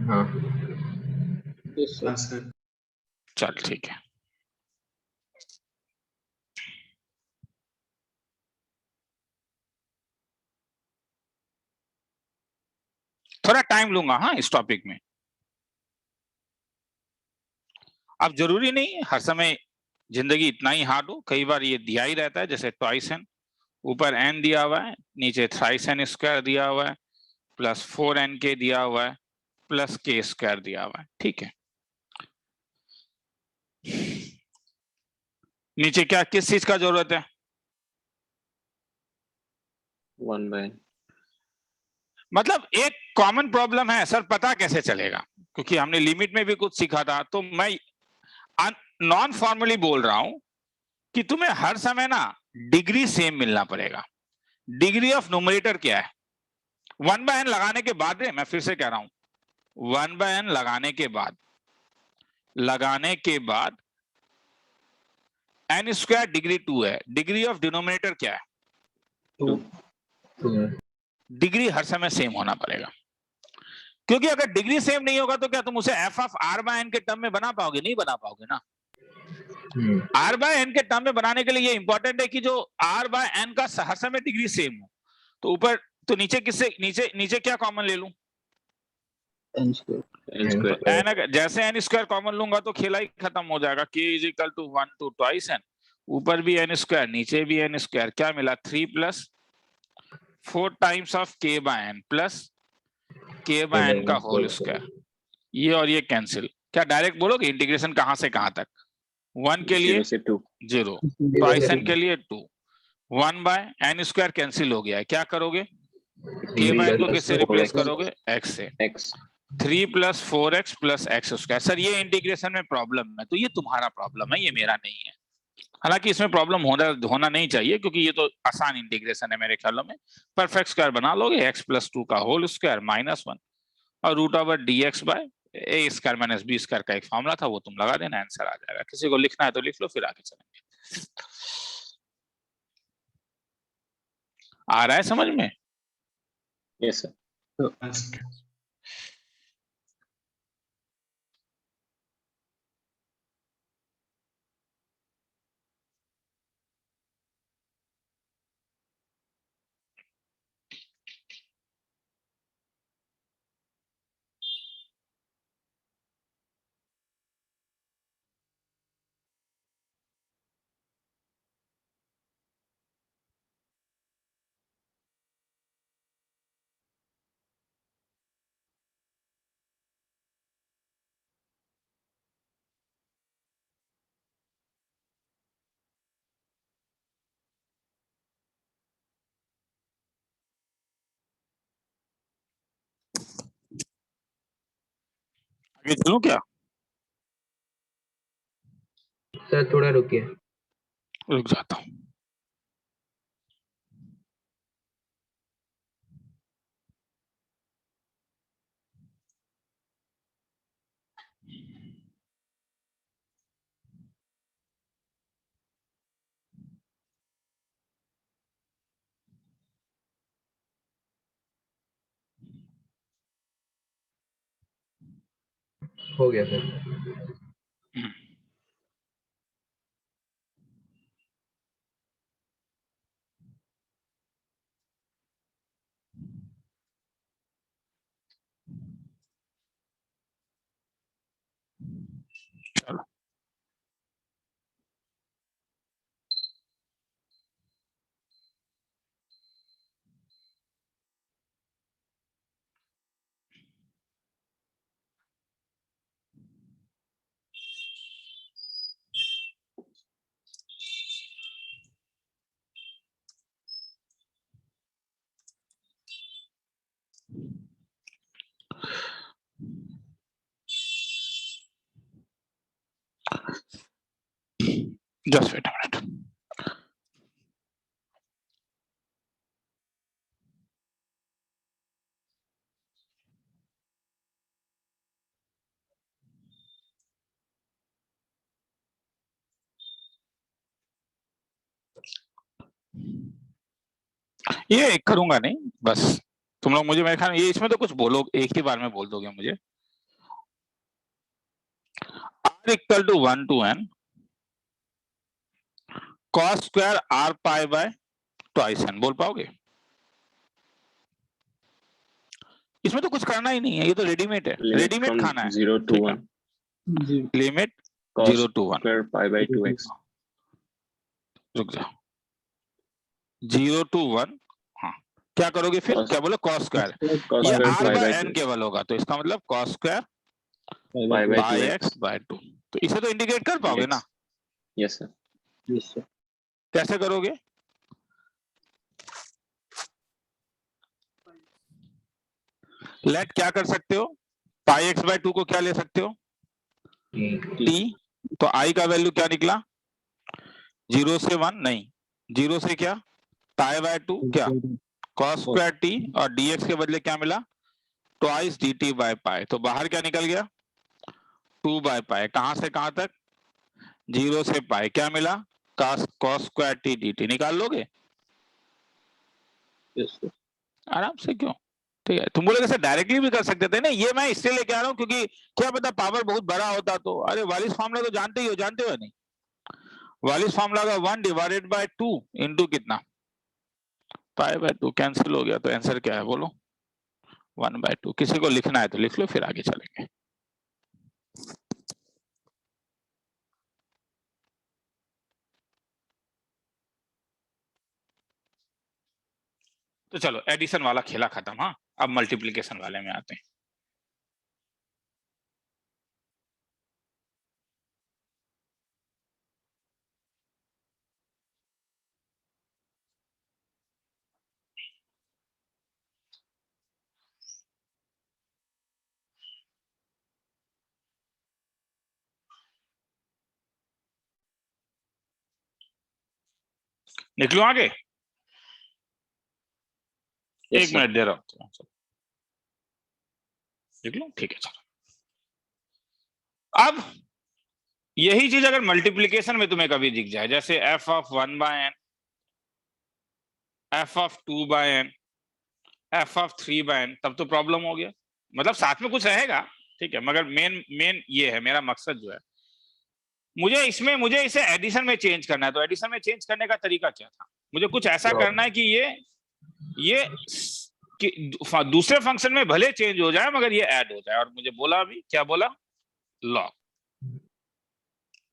हाँ Yes, sir. चल ठीक है। थोड़ा टाइम लूंगा हाँ इस टॉपिक में। अब जरूरी नहीं हर समय जिंदगी इतना ही हार्ड हो, कई बार ये दिया ही रहता है, जैसे ट्वाइस एन, ऊपर एन दिया हुआ है, नीचे थ्राइस एन स्क्वायर दिया हुआ है, प्लस 4n के दिया हुआ है, प्लस के स्क्वायर दिया हुआ है, ठीक है? नीचे क्या किस चीज का जरूरत है? 1 by n. मतलब एक कॉमन प्रॉब्लम है सर, पता कैसे चलेगा? क्योंकि हमने लिमिट में भी कुछ सीखा था, तो मैं नॉन फॉर्मली बोल रहा हूं कि तुम्हें हर समय ना डिग्री सेम मिलना पड़ेगा। डिग्री ऑफ न्यूमरेटर क्या है? 1 by n लगाने के बाद, मैं फिर से कह रहा हूं, 1 by n लगाने के बाद n स्क्वायर डिग्री 2 है। डिग्री ऑफ डिनोमिनेटर क्या है? 2. डिग्री हर समय सेम होना पड़ेगा, क्योंकि अगर डिग्री सेम नहीं होगा तो क्या तुम उसे f of r by n के टर्म में बना पाओगे? नहीं बना पाओगे ना। r by n के टर्म में बनाने के लिए ये इंपॉर्टेंट है कि जो r by n का हर समय डिग्री सेम हो। तो ऊपर तो नीचे किससे, नीचे क्या कॉमन ले लूं? n square. n जैसे n स्क्वायर कॉमन लूंगा तो खेला ही खत्म हो जाएगा। k is equal to 1 to twice n, ऊपर भी n स्क्वायर नीचे भी n स्क्वायर, क्या मिला? 3 plus 4 times of k by n plus k by n का होल स्क्वायर। ये और ये कैंसिल, क्या डायरेक्ट बोलोगे इंटीग्रेशन कहां से कहां तक? 1 के लिए 0 से 2. 0, ट्वाइस n के लिए 2, 1 बाय n स्क्वायर कैंसिल हो गया है, क्या करोगे? k by n को किससे रिप्लेस करोगे? x से। x. 3 plus 4x plus x square. Sir ये इंटीग्रेशन में प्रॉब्लम है, तो ये तुम्हारा प्रॉब्लम है, ये मेरा नहीं है। हालांकि इसमें प्रॉब्लम होना नहीं चाहिए, क्योंकि ये तो आसान इंटीग्रेशन है मेरे ख्यालों में। परफेक्ट स्क्वायर बना लोगे, x+2 का होल स्क्वायर -1 और √dx/a² - b² का एक फॉर्मूला था, वो तुम लगा देना, आंसर आ जाएगा। किसी को लिखना है तो लिख लो, फिर आगे चलेंगे। आ रहा है समझ में? Yes sir. आगे चलूं क्या? सर थोड़ा रुकिए। रुक जाता हूँ। हो गया सर। चलो, जस्ट वेट अ मिनट। ये करूंगा नहीं, बस तुम लोग मुझे, मेरे ख्याल में ये इसमें तो कुछ बोलो, एक ही बार में बोल दोगे मुझे। r = 1 to n cos square r pi by twice n, बोल पाओगे? इसमें तो कुछ करना ही नहीं है, ये तो रेडीमेड है, लिमिट रेडीमेड फ्रॉम खाना है। 0 to ठीक है, 1 limit cos 0 to 1। square pi/2x। रुक जाओ, 0 to 1। हाँ, क्या करोगे फिर? cos क्या बोलो? cos square. cos ये square r by n pi/2x केवल होगा, तो इसका मतलब cos square by pi/2x। x/2। तो इसे तो इंडिकेट कर पाओगे ना? Yes sir. कैसे करोगे? लेट क्या कर सकते हो? πx/2 को क्या ले सकते हो? t। तो i का वैल्यू क्या निकला? 0 से 1 नहीं, 0 से क्या? π/2 क्या? cos स्क्वायर t, और dx के बदले क्या मिला? Twice dt/π। तो बाहर क्या निकल गया? 2/π। कहां से कहां तक? 0 से π। क्या मिला? cos square t dt। निकाल लोगे यस सर। आराम से। क्यों? ठीक है, तुम बोले सर डायरेक्टली भी कर सकते थे ना, ये मैं इसलिए लेके आ रहा हूँ क्योंकि क्या पता पावर बहुत बड़ा होता तो। अरे वालिस फार्मूला तो जानते ही हो, जानते हो नहीं? वालिस फार्मूला का 1/2 इंटू कितना? π/2 कैंसिल हो गया, तो आंसर क्या है बोलो? 1/2। किसी को लिखना है तो लिख लो, फिर आगे चलेंगे। तो चलो, एडिशन वाला खेला खत्म। हाँ, अब मल्टीप्लीकेशन वाले में आते हैं। निकलूं आगे? Yes, एक sir. मिनट दे रहा हूं, निकलूं? ठीक है चलो। अब यही चीज अगर मल्टीप्लीकेशन में तुम्हें कभी दिख जाए, जैसे f of 1/n, f of 2/n, f of 3/n, तब तो प्रॉब्लम हो गया। मतलब साथ में कुछ रहेगा, ठीक है, मगर मेन ये है मेरा मकसद जो है, मुझे इसे एडिशन में चेंज करना है। तो एडिशन में चेंज करने का तरीका क्या था? मुझे कुछ ऐसा करना है कि ये कि दूसरे फंक्शन में भले चेंज हो जाए मगर ये ऐड हो जाए। और मुझे बोला अभी क्या बोला? लॉग,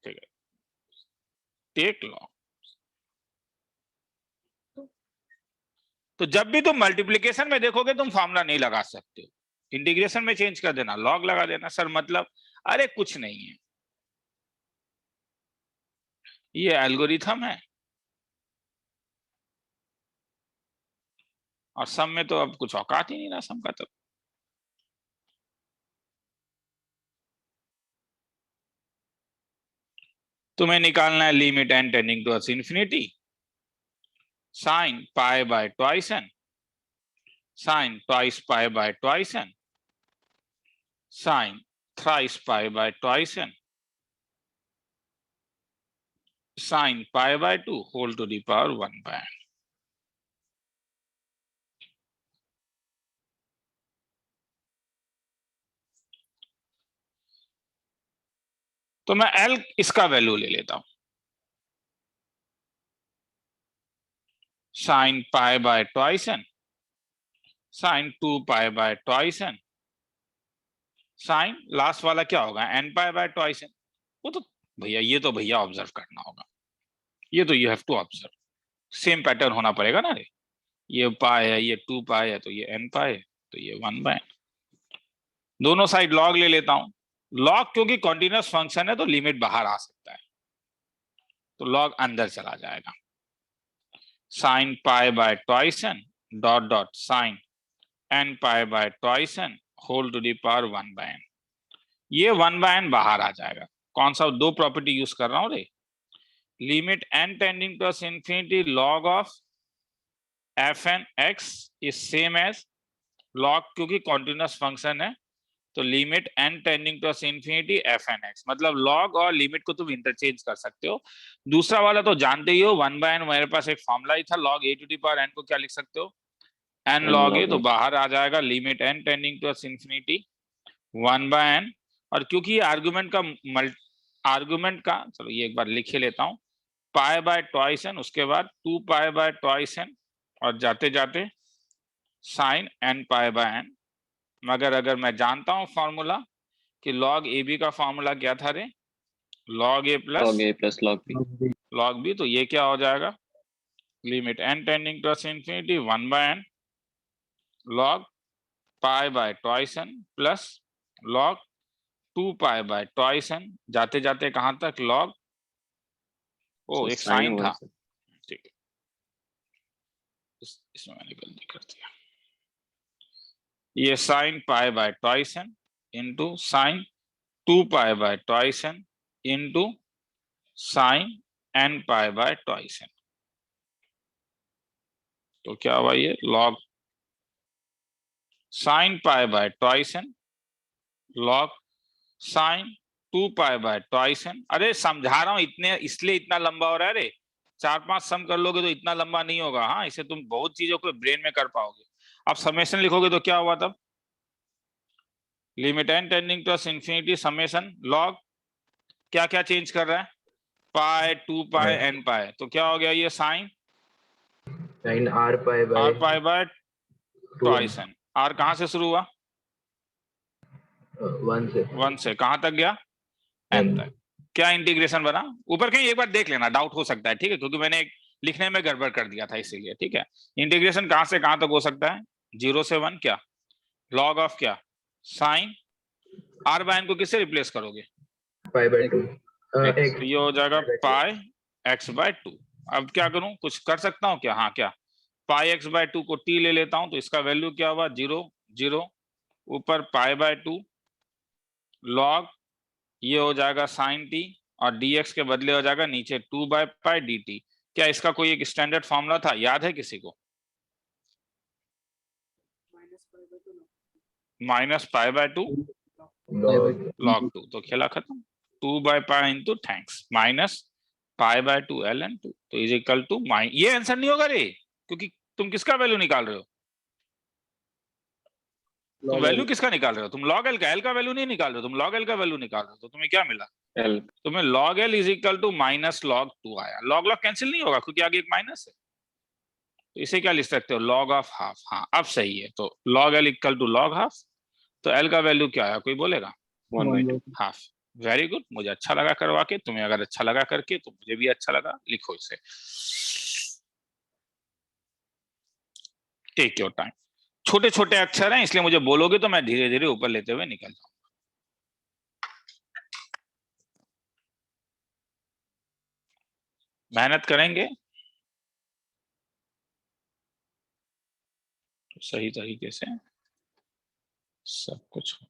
ठीक है, टेक लॉग। तो जब भी तुम मल्टीप्लीकेशन में देखोगे तुम फॉर्मूला नहीं लगा सकते हो, इंटीग्रेशन में चेंज कर देना, लॉग लगा देना। सर मतलब, अरे कुछ नहीं है, ये एल्गोरिथम है। और सम में तो अब कुछ औकात ही नहीं रहा सम का। तो तुम्हें निकालना है limit n tending to infinity sine pi by twice n, sine twice pi by twice n, sine thrice pi by twice n, sine pi by 2 whole to the power 1/n। तो मैं L इसका value ले लेता हूं, sine pi by twice n, sine 2 pi by twice n, sine last वाला क्या होगा? n pi by twice n। वो तो भैया, ये तो भैया ऑब्जर्व करना होगा, ये तो you have to observe, same pattern होना पड़ेगा ना रे। ये पाई है, ये 2 पाई है, तो ये n पाई है, तो ये 1/n। दोनों साइड लॉग ले लेता हूं। लॉग क्योंकि कॉन्टिन्यूअस फंक्शन है तो लिमिट बाहर आ सकता है, तो लॉग अंदर चला जाएगा। Sine pi by twice n dot dot sine n pi by twice n whole to the power 1/n। ये 1/n बाहर आ जाएगा। कौन सा दो प्रॉपर्टी यूज कर रहा हूं रे? Limit n tending to infinity log of fn x is same as log, क्योंकि कॉन्टिन्यूअस फंक्शन है तो limit n tending to infinity fn x। मतलब लॉग और लिमिट को तुम इंटरचेंज कर सकते हो। दूसरा वाला तो जानते ही हो, 1/n मेरे पास एक फॉर्मूला ही था, log a to the power n को क्या लिख सकते हो? n N log a। log तो A. बाहर आ जाएगा limit n tending to infinity 1/n। और क्योंकि ये आर्गुमेंट का चलो ये एक बार लिख ही लेता हूं, पाई बाय ट्वाइस n, उसके बाद 2 पाई बाय ट्वाइस n, और जाते जाते sine n pi by n। मगर अगर मैं जानता हूं फॉर्मूला कि log ab का फॉर्मूला क्या था रे? log a plus Log A plus log B. log b। तो ये क्या हो जाएगा? Limit n tending to infinity 1/n log pi by twice n plus log 2 pi by twice n, जाते जाते कहां तक? log, ओ So एक sin साइन over था, sir. ठीक है, इसमें मैंने गलती कर दिया। ये sine pi by twice n into sine 2 pi by twice n into sine n pi by twice n। तो क्या हुआ? ये log sine pi by twice n log sine 2 pi by twice n। अरे समझा रहा हूं, इतने इसलिए इतना लंबा हो रहा है रे। 4-5 सम कर लोगे तो इतना लंबा नहीं होगा। हाँ, इसे तुम बहुत चीजों को ब्रेन में कर पाओगे। अब समेशन लिखोगे तो क्या हुआ तब? Limit n tending to infinity summation log क्या क्या चेंज कर रहा है? पाई 2 पाई n पाई। तो क्या हो गया? ये sine sine r pi r pi by 2n twice n। r कहां से शुरू हुआ? 1 से कहां तक गया? n तक। क्या इंटीग्रेशन बना? ऊपर कहीं एक बार देख लेना, डाउट हो सकता है, ठीक है, क्योंकि मैंने एक लिखने में गड़बड़ कर दिया था इसीलिए, ठीक है। इंटीग्रेशन कहां से कहां तक हो सकता है? 0 से 1 क्या? लॉग ऑफ क्या? साइन r बाय n को किससे रिप्लेस करोगे? पाई बाय 2 X. तो ये हो जाएगा पाई x बाय 2। अब क्या करूं? कुछ कर सकता हूं क्या? हाँ, क्या? पाई x बाय 2 को t ले लेता हूं, तो इसका वैल्यू क्या हुआ? 0 0, ऊपर पाई बाय 2 लॉग, ये हो जाएगा साइन t, और dx के बदले हो जाएगा नीचे 2 बाय पाई dt। क्या इसका कोई एक स्टैंडर्ड फॉर्मूला था, याद है किसी को? -π/2 log 2, तो खेला खत्म। 2/π इंटू थैंक्स माइनस π/2 ln2 तो इज इक्वल टू ये आंसर नहीं होगा रे, क्योंकि तुम किसका वैल्यू निकाल रहे हो? तुम वैल्यू किसका निकाल रहे हो? तुम log l का, l का वैल्यू नहीं निकाल रहे हो, तुम log l का वैल्यू निकाल रहे हो। तो तुम्हें क्या मिला? L तुम्हें log l is equal to minus log 2 आया। log कैंसिल नहीं होगा क्योंकि आगे एक माइनस है, तो इसे क्या लिख सकते हो? log of half. हाँ अब सही है, तो log l equal to log half. तो l का वैल्यू क्या आया, कोई बोलेगा? 1/2 हाफ। वेरी गुड, मुझे अच्छा लगा करवा के, तुम्हें अगर अच्छा लगा करके तो मुझे भी अच्छा लगा। लिखो इसे, टेक योर टाइम। छोटे छोटे अक्षर हैं इसलिए मुझे बोलोगे तो मैं धीरे धीरे ऊपर लेते हुए निकल जाऊंगा। मेहनत करेंगे तो सही तरीके से सब कुछ हो।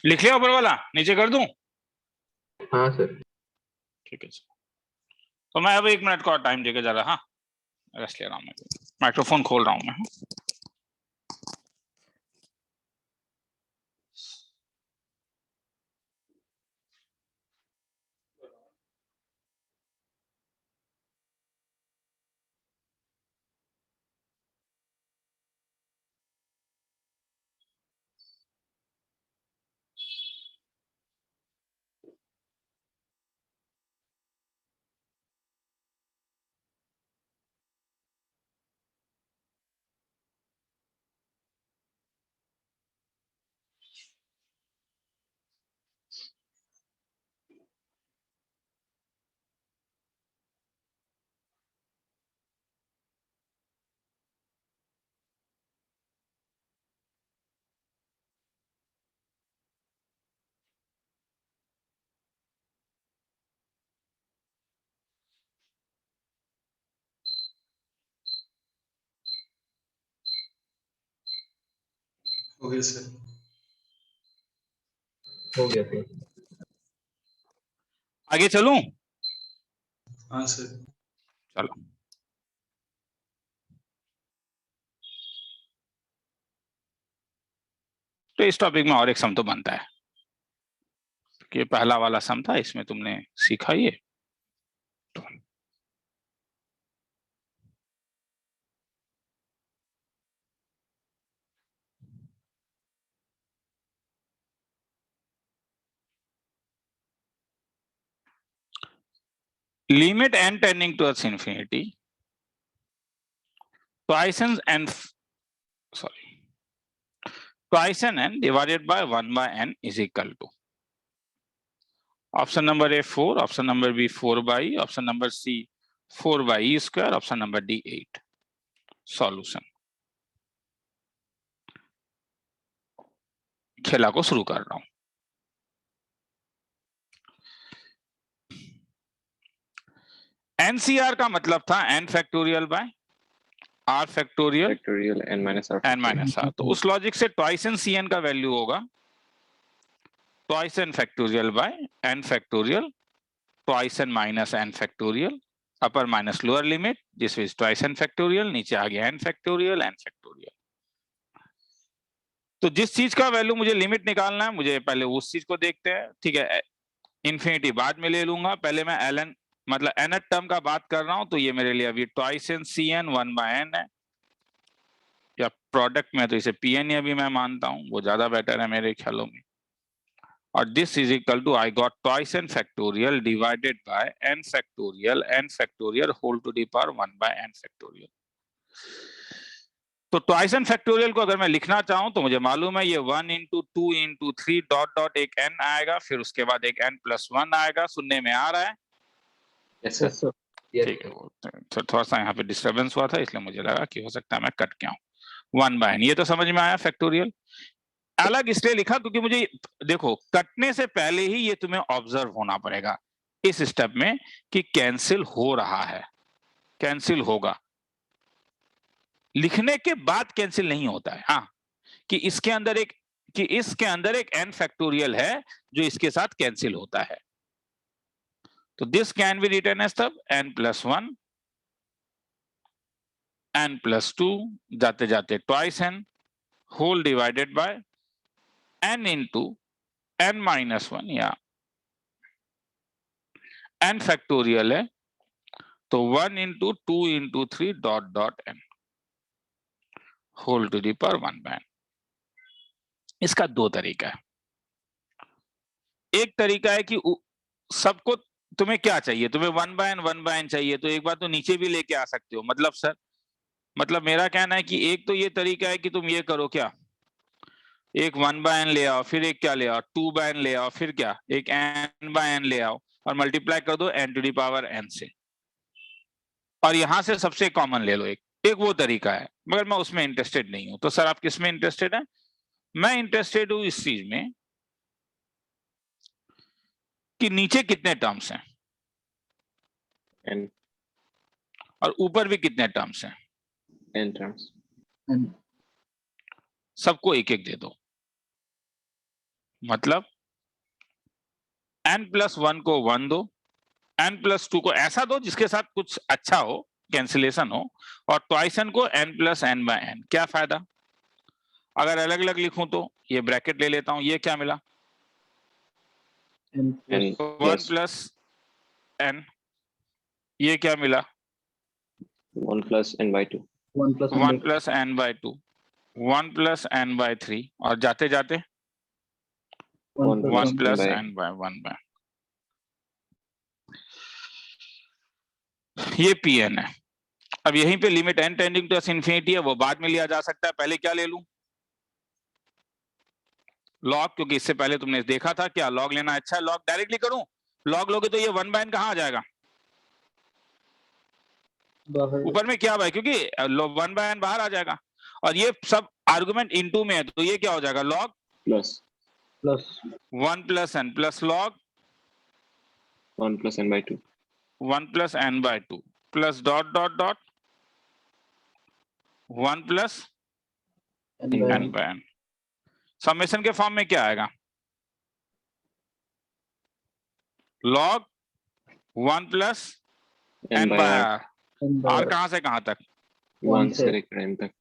लिख लिया ऊपर वाला, नीचे कर दूं? हाँ सर। ठीक है, तो मैं अब 1 मिनट का और टाइम देके जा रहा। हाँ रेस्ट ले रहा हूँ मैं, माइक्रोफोन खोल रहा हूँ मैं। हो गया सर। हो गया सर। आगे चलूं? हाँ सर। चलो, तो इस टॉपिक में और एक सम तो बनता है कि पहला वाला सम था, इसमें तुमने सीखा ये। limit n tending towards infinity, twice n sorry twice n divided by 1 by n is equal to option number A 4, option number B 4 by E, option number C 4 by E square, option number D 8. Solution. खेला को शुरू कर रहा हूं। NCR का मतलब था n factorial by r factorial factorial n minus r n minus r। तो उस लॉजिक से ट्वाइस एन cn का वैल्यू होगा twice n factorial by n factorial twice n minus n factorial upper minus lower limit this is twice n factorial, नीचे आ गया n factorial n factorial. तो जिस चीज का वैल्यू मुझे लिमिट निकालना है, मुझे पहले उस चीज को देखते हैं, ठीक है। इन्फिनिटी बाद में ले लूंगा, पहले मैं ln मतलब nth टर्म का बात कर रहा हूं, तो ये मेरे लिए अभी twice n cn 1 by n है, या प्रोडक्ट में तो इसे pn अभी मैं मानता हूं, वो ज्यादा बेटर है मेरे ख्यालों में। और this is equal to I got twice n factorial divided by n factorial whole to the power 1 by n factorial. तो ट्वाइस एन फैक्टोरियल को अगर मैं लिखना चाहूं तो मुझे मालूम है ये 1 into 2 into 3 डॉट डॉट एक n आएगा, फिर उसके बाद एक n+1 आएगा। सुनने में आ रहा है? Yes sir. ठीक है, तो थोड़ा सा यहाँ पे डिस्टरबेंस हुआ था, इसलिए मुझे लगा कि हो सकता है मैं कट के आऊं। 1 by n, ये तो समझ में आया। फैक्टोरियल अलग इसलिए लिखा क्योंकि मुझे देखो कटने से पहले ही ये तुम्हें ऑब्जर्व होना पड़ेगा इस स्टेप में कि कैंसिल हो रहा है, कैंसिल होगा। लिखने के बाद कैंसिल नहीं होता है, हाँ, कि इसके अंदर एक n फैक्टोरियल है जो इसके साथ कैंसिल होता है। तो this can be written as तब n+1 n+2 जाते जाते twice n whole divided by n into n-1 या n फैक्टोरियल है तो 1 into 2 into 3 dot dot n whole to the power 1 by n। इसका दो तरीका है। एक तरीका है कि सबको तुम्हें क्या चाहिए, तुम्हें 1 by n चाहिए तो एक बार तो नीचे भी लेके आ सकते हो। मतलब सर, मतलब मेरा कहना है कि एक तो ये तरीका है कि तुम ये करो, क्या एक 1 by n ले आओ, फिर एक क्या ले आओ 2 by n ले आओ, फिर क्या एक n by n ले आओ और मल्टीप्लाई कर दो n to the power n से, और यहां से सबसे कॉमन ले लो एक वो तरीका है, मगर मैं उसमें इंटरेस्टेड नहीं हूं। तो सर आप किस में इंटरेस्टेड है? मैं इंटरेस्टेड हूं इस चीज में कि नीचे कितने टर्म्स हैं n और ऊपर भी कितने टर्म्स हैं, n टर्म्स। सबको एक एक दे दो। मतलब n+1 को 1 दो, n+2 को ऐसा दो जिसके साथ कुछ अच्छा हो, कैंसिलेशन हो, और ट्वाइस n को n+n by n। क्या फायदा? अगर अलग अलग लिखूं तो ये ब्रैकेट ले लेता हूं, ये क्या मिला 1+n, ये क्या मिला 1+n/2 1+n/2 1+n/3 और जाते जाते 1+n/1 ये pn है। अब यहीं पे limit n tending to infinity है, वो बाद में लिया जा सकता है। पहले क्या ले लूं? लॉग, क्योंकि इससे पहले तुमने देखा था क्या लॉग लेना अच्छा है। लॉग डायरेक्टली करूं? लॉग लोगे तो ये 1 by n कहां आ जाएगा? ऊपर में क्या भाई, क्योंकि 1 by n बाहर आ जाएगा और ये सब आर्गुमेंट इनटू में है, तो ये क्या हो जाएगा log plus 1+n plus log 1+n/2 1+n/2 plus dot dot dot 1+n by n। Summation के फॉर्म में क्या आएगा? Log 1+n by r। r कहां से कहां तक? 1 से लेकर n तक।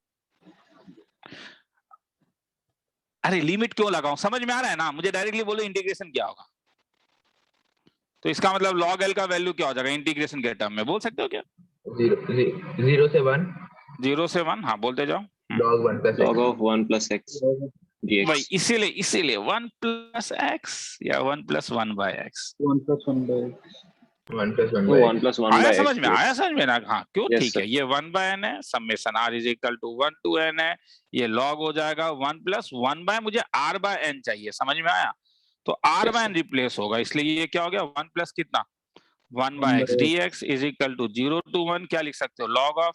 अरे लिमिट क्यों लगाऊं? समझ में आ रहा है ना? मुझे डायरेक्टली बोलो इंटीग्रेशन क्या होगा। तो इसका मतलब लॉग एल का वैल्यू क्या हो जाएगा इंटीग्रेशन के टर्म में, बोल सकते हो क्या? 0 से 1 0 से 1, हाँ बोलते जाओ। log 1 plus log of 1 plus x dx। भाई इसीलिए 1 plus x या 1+1 by x। 1+1 by x। 1 plus 1 वो by 1 plus 1 आया by समझ x में, आया समझ में ना? हाँ, क्यों? Yes, ठीक sir. है, ये 1 by n है, summation r is equal to 1 to n है, ये log हो जाएगा 1 plus 1 by, मुझे r by n चाहिए, समझ में आया? तो r Yes, by sir. n replace होगा, इसलिए ये क्या हो गया? 1 plus कितना? 1 by x dx is equal to 0 to 1, क्या लिख सकते हो? log of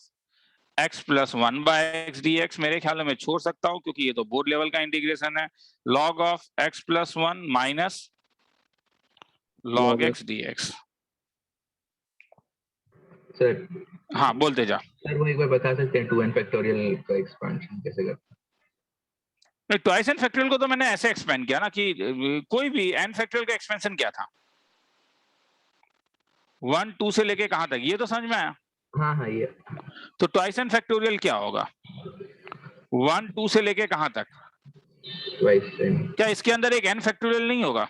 x plus 1 by x dx, मेरे ख्याल में छोड़ सकता हूं क्योंकि ये तो बोर्ड लेवल का इंटीग्रेशन है। log of x plus 1 minus log x dx। Sir हाँ, बोलते जा। सर वो एक बार बता सकते हैं 2n फैक्टोरियल का एक्सपेंशन कैसे करते ट्वाइस एन फैक्टोरियल को तो मैंने ऐसे एक्सपेंड किया ना कि कोई भी एन फैक्टोरियल का एक्सपेंशन क्या था? 1 2 से लेके कहां तक, ये तो समझ में आया? हैं? हाँ ये तो ट्वाइस एन फैक्टोरियल क्या होगा? 1 2 से लेके कहां तक? Twice n। क्या इसके अंदर एक एन फैक्टोरियल नहीं होगा?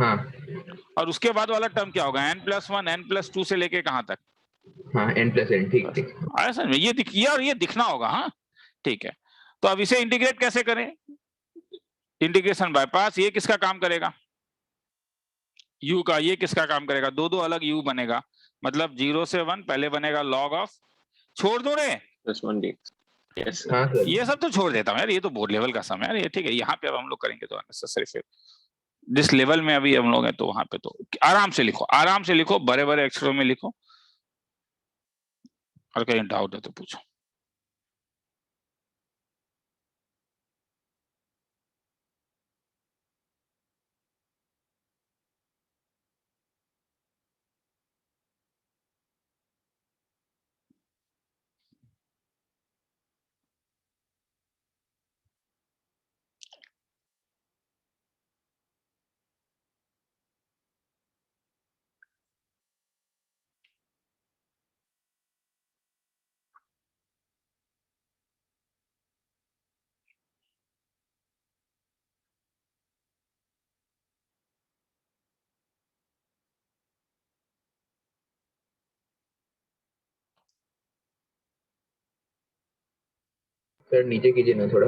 हाँ और उसके बाद वाला टर्म क्या होगा? n+1 n+2 से लेके कहां तक? हाँ n plus n, ठीक ठीक। आया समझ में? ये दिखिए और ये दिखना होगा। हाँ, ठीक है। तो अब इसे इंटीग्रेट कैसे करें? Integration by parts. ये किसका काम करेगा? u का। ये किसका काम करेगा? दो दो अलग u बनेगा, मतलब 0 से 1 पहले बनेगा log ऑफ, छोड़ दो रे, Plus 1 dx. Yes, sir. हाँ सर ये सब तो छोड़ देता हूँ यार, ये तो बोर्ड लेवल का समय है यार, ये ठीक है। यहाँ पे अब हम लोग करेंगे तो अननेसेसरी, फिर जिस लेवल में अभी हम लोग हैं तो वहां पे तो आराम से लिखो, आराम से लिखो, बड़े बड़े अक्षरों में लिखो, और कहीं डाउट है तो पूछो। सर नीचे कीजिए ना थोड़ा।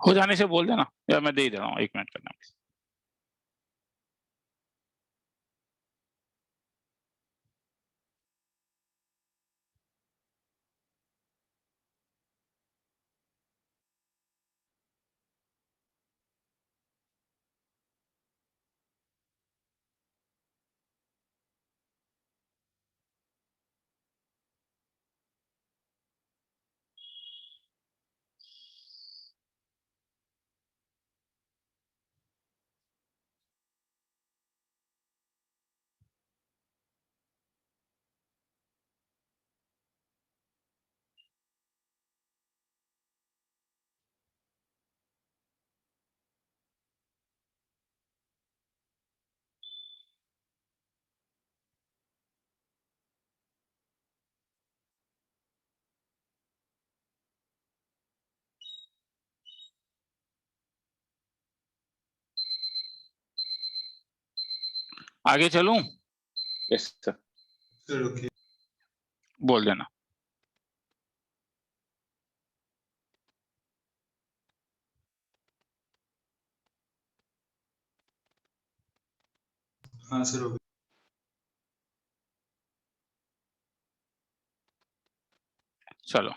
हो जाने से बोल देना, या मैं दे ही दे रहा हूँ, 1 मिनट करना। आगे चलूं? Yes sir. Sir okay. बोल देना। हाँ सर ओके। चलो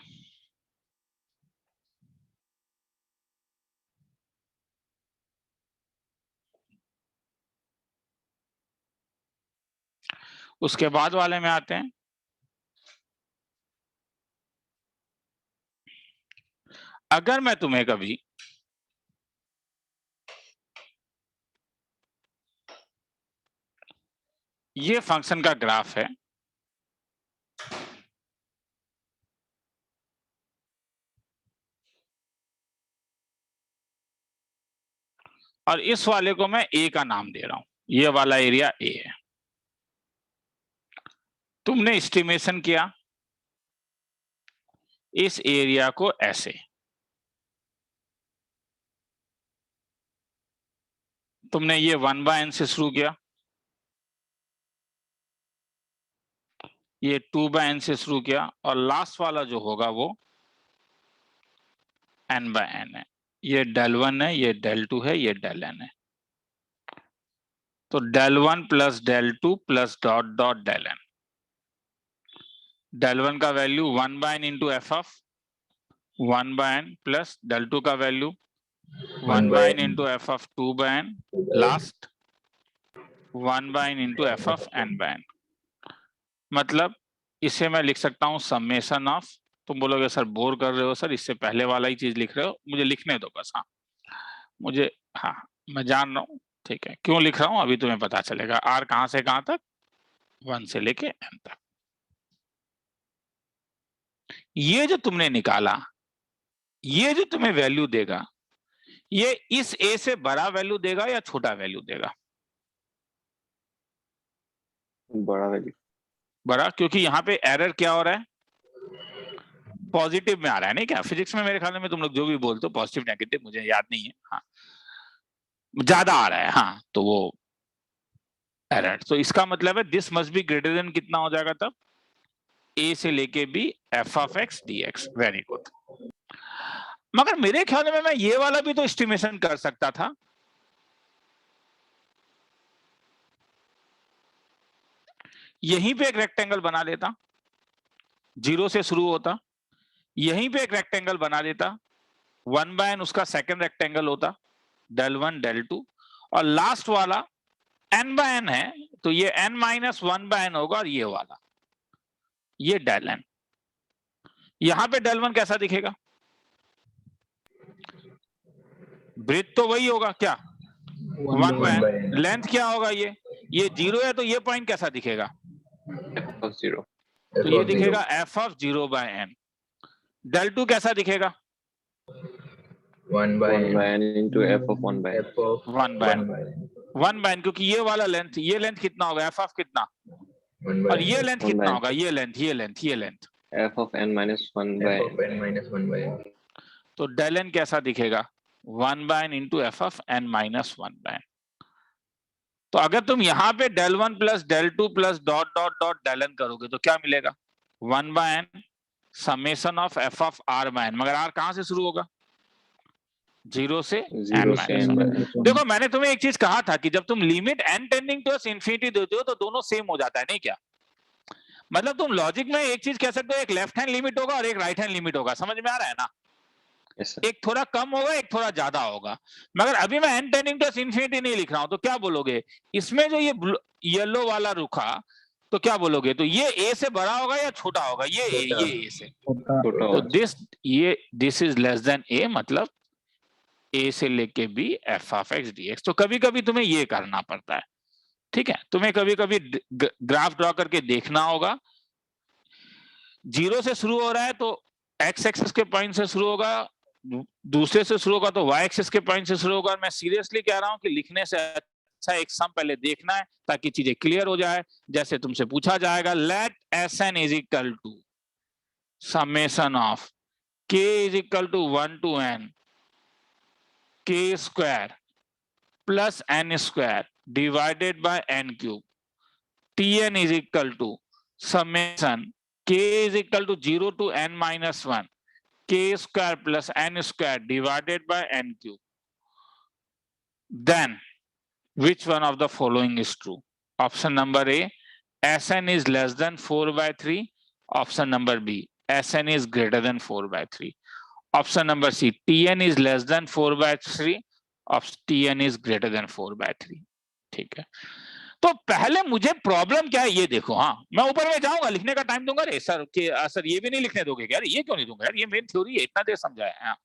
उसके बाद वाले में आते हैं। अगर मैं तुम्हें कभी ये फंक्शन का ग्राफ है, और इस वाले को मैं ए का नाम दे रहा हूं, ये वाला एरिया ए है। तुमने एस्टिमेशन किया इस एरिया को ऐसे, तुमने ये 1/n से शुरू किया, ये 2/n से शुरू किया, और लास्ट वाला जो होगा वो n/n है। ये del1 है, ये del2 है, ये del n है। तो del1 plus del2 plus dot dot del n। del1 का value 1/n into F of 1/n plus del2 का value 1/n into F of 2/n last 1/n into F of n/n। मतलब इसे मैं लिख सकता हूं समेशन ऑफ, तुम बोलोगे सर बोर कर रहे हो सर, इससे पहले वाला ही चीज लिख रहे हो, मुझे लिखने दो बस। हाँ मुझे, हाँ मैं जान रहा हूँ, ठीक है क्यों लिख रहा हूं अभी तुम्हें पता चलेगा। आर कहां से कहां तक, 1 से लेके n तक। ये जो तुमने निकाला, ये जो तुम्हें वैल्यू देगा, ये इस ए से बड़ा वैल्यू देगा या छोटा वैल्यू देगा? बड़ा वैल्यू। बड़ा, क्योंकि यहाँ पे एरर क्या हो रहा है, पॉजिटिव में आ रहा है। नहीं क्या फिजिक्स में मेरे ख्याल में तुम लोग जो भी बोलते हो पॉजिटिव नेगेटिव मुझे याद नहीं है, हाँ ज्यादा आ रहा है, हाँ तो वो एरर। तो इसका मतलब है this must be greater than कितना हो जाएगा तब, ए से लेके b f of x D x. Very good. मगर मेरे ख्याल में मैं ये वाला भी तो एस्टिमेशन कर सकता था। यहीं पे एक रेक्टेंगल बना लेता, 0 से शुरू होता, यहीं पे एक रेक्टेंगल बना देता, 1/n उसका सेकंड रेक्टेंगल होता, del1 del2, और लास्ट वाला n/n है तो ये n-1/n होगा, और ये वाला ये del n। यहां पे del1 कैसा दिखेगा, ब्रेथ तो वही होगा क्या, 1/n। लेंथ क्या होगा, ये 0 है तो ये पॉइंट कैसा दिखेगा, एफ ऑफ 0। तो ये दिखेगा f of 0/n। del2 कैसा दिखेगा, 1/n into f of 1/n। 1/n, क्योंकि ये वाला लेंथ, ये लेंथ कितना होगा, f of कितना, और ये लेंथ कितना होगा, ये length f of n minus 1/n। तो del n कैसा दिखेगा, 1/n into f of n minus 1/n। तो अगर तुम यहाँ पे del1 plus del2 plus dot dot dot del n करोगे तो क्या मिलेगा, 1/n summation of f of r/n। मगर r कहां से शुरू होगा, 0 से n माइनस 1। देखो मैंने तुम्हें एक चीज कहा था कि जब तुम limit n tending towards infinity देते हो तो दोनों सेम हो जाता है, नहीं क्या? मतलब तुम लॉजिक में एक चीज कह सकते हो, एक लेफ्ट हैंड लिमिट होगा और एक राइट हैंड लिमिट होगा, समझ में आ रहा है ना? yes, एक थोड़ा कम होगा, एक थोड़ा ज्यादा होगा। मगर अभी मैं n टेंडिंग टुवर्ड्स इंफिनिटी नहीं लिख रहा हूं, तो क्या बोलोगे, इसमें जो ये येलो वाला रुका तो क्या बोलोगे, तो ये a से बड़ा होगा या छोटा होगा, ये a से, तो this is less then a, मतलब a से लेके b f of x dx। तो कभी कभी तुम्हें ये करना पड़ता है, ठीक है, तुम्हें कभी कभी ग्राफ ड्रॉ करके देखना होगा, 0 से शुरू हो रहा है तो x एक्सिस के पॉइंट से शुरू होगा, दूसरे से शुरू होगा तो y एक्सिस के पॉइंट से शुरू होगा। और मैं सीरियसली कह रहा हूं कि लिखने से अच्छा एक सम पहले देखना है ताकि चीजें क्लियर हो जाए। जैसे तुमसे पूछा जाएगा let Sn is equal to summation of k is equal to 1 to n k square plus n square divided by n cube. Tn is equal to summation k is equal to 0 to n minus 1 k square plus n square divided by n cube. Then which one of the following is true? Option number A, Sn is less than 4 by 3. Option number B, Sn is greater than 4 by 3. Option number C, Tn is less than 4 by 3. Option Tn is greater than 4 by 3. ठीक है, तो पहले मुझे problem क्या है ये देखो। हाँ, मैं ऊपर में जाऊंगा, लिखने का टाइम दूंगा। रे सर कि सर ये भी नहीं लिखने दोगे क्या? ये क्यों नहीं दूंगा यार, ये मेन थ्योरी है, इतना देर समझाया है।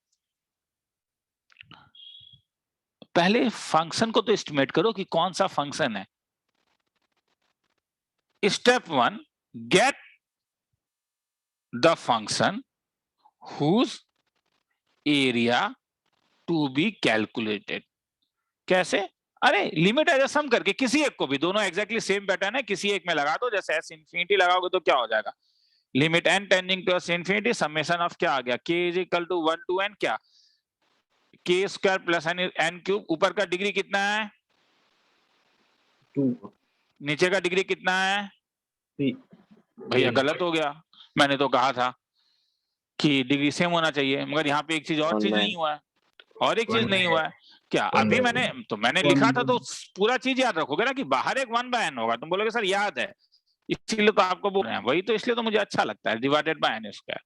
पहले फंक्शन को तो एस्टिमेट करो कि कौन सा फंक्शन है। Step 1, get the function whose area to be calculated. कैसे? अरे लिमिट एज सम करके किसी एक को भी, दोनों एग्जैक्टली सेम पैटर्न है, किसी एक में लगा दो। जैसे एस इंफिनिटी लगाओगे तो क्या हो जाएगा, limit n tending to s infinity summation of क्या आ गया, k is equal to 1 to n क्या, k square plus n cube. ऊपर का डिग्री कितना है? 2, नीचे का डिग्री कितना है? 3. भैया गलत हो गया, मैंने तो कहा था कि डिग्री सेम होना चाहिए, मगर यहाँ पे एक चीज और चीज नहीं हुआ है, और एक चीज नहीं हुआ है। क्या अभी मैंने लिखा था, तो पूरा चीज याद रखोगे ना कि बाहर एक 1 बाय n होगा। तुम बोलोगे सर याद है, इसीलिए तो आपको बोल रहे हैं। वही तो, इसलिए तो मुझे अच्छा लगता है डिवाइडेड बाय n स्क्वायर।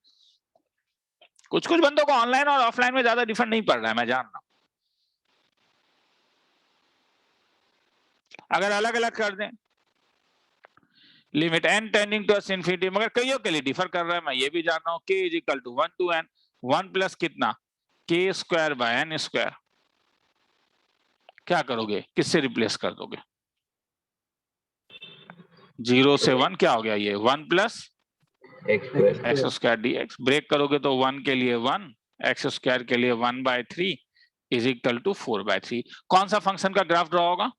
कुछ कुछ बंदों को ऑनलाइन और ऑफलाइन में ज्यादा डिफरेंट नहीं पड़ रहा है, मैं जान रहा हूं। अगर अलग अलग कर दें, limit n tending to infinity, मगर कईयों के लिए डिफर कर रहा है, मैं ये भी जान रहा हूं। k is equal to 1 to n, 1 plus कितना, k square by n square. क्या करोगे, किससे रिप्लेस कर दोगे? 0 से 1 क्या हो गया, ये 1 plus x square dx। Break करोगे तो 1 के लिए 1, एक्स स्क्वायर के लिए 1 by 3 is equal to 4 by 3। कौन सा फंक्शन का ग्राफ ड्रॉ होगा?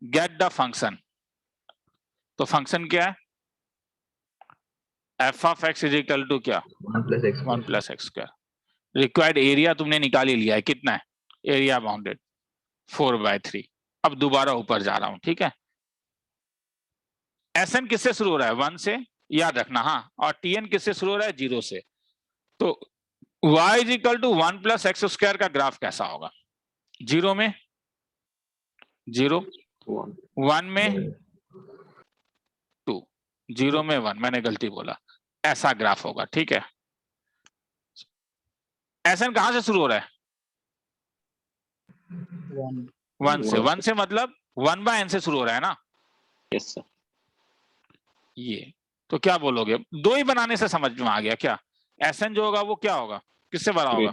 Get the function. तो फंक्शन क्या है? F of x is equal to क्या, 1 plus x square. Required area तुमने निकाल ही लिया है, कितना है एरिया बाउंडेड, 4 बाय 3। अब दोबारा ऊपर जा रहा हूं, ठीक है। एस एन किससे शुरू हो रहा है, 1 से, याद रखना। हाँ, और टी एन किससे शुरू हो रहा है, 0 से। तो y is equal to 1 plus x square का ग्राफ कैसा होगा? 0 में 0, 1 में 2, 0 में 1, मैंने गलती बोला, ऐसा ग्राफ होगा, ठीक है। एस एन कहां से शुरू हो रहा है? 1 से। 1 से मतलब 1 बाय n से शुरू हो रहा है ना? Yes sir. ये तो क्या बोलोगे, दो ही बनाने से समझ में आ गया क्या? एस एन जो होगा वो क्या होगा, किससे बड़ा होगा,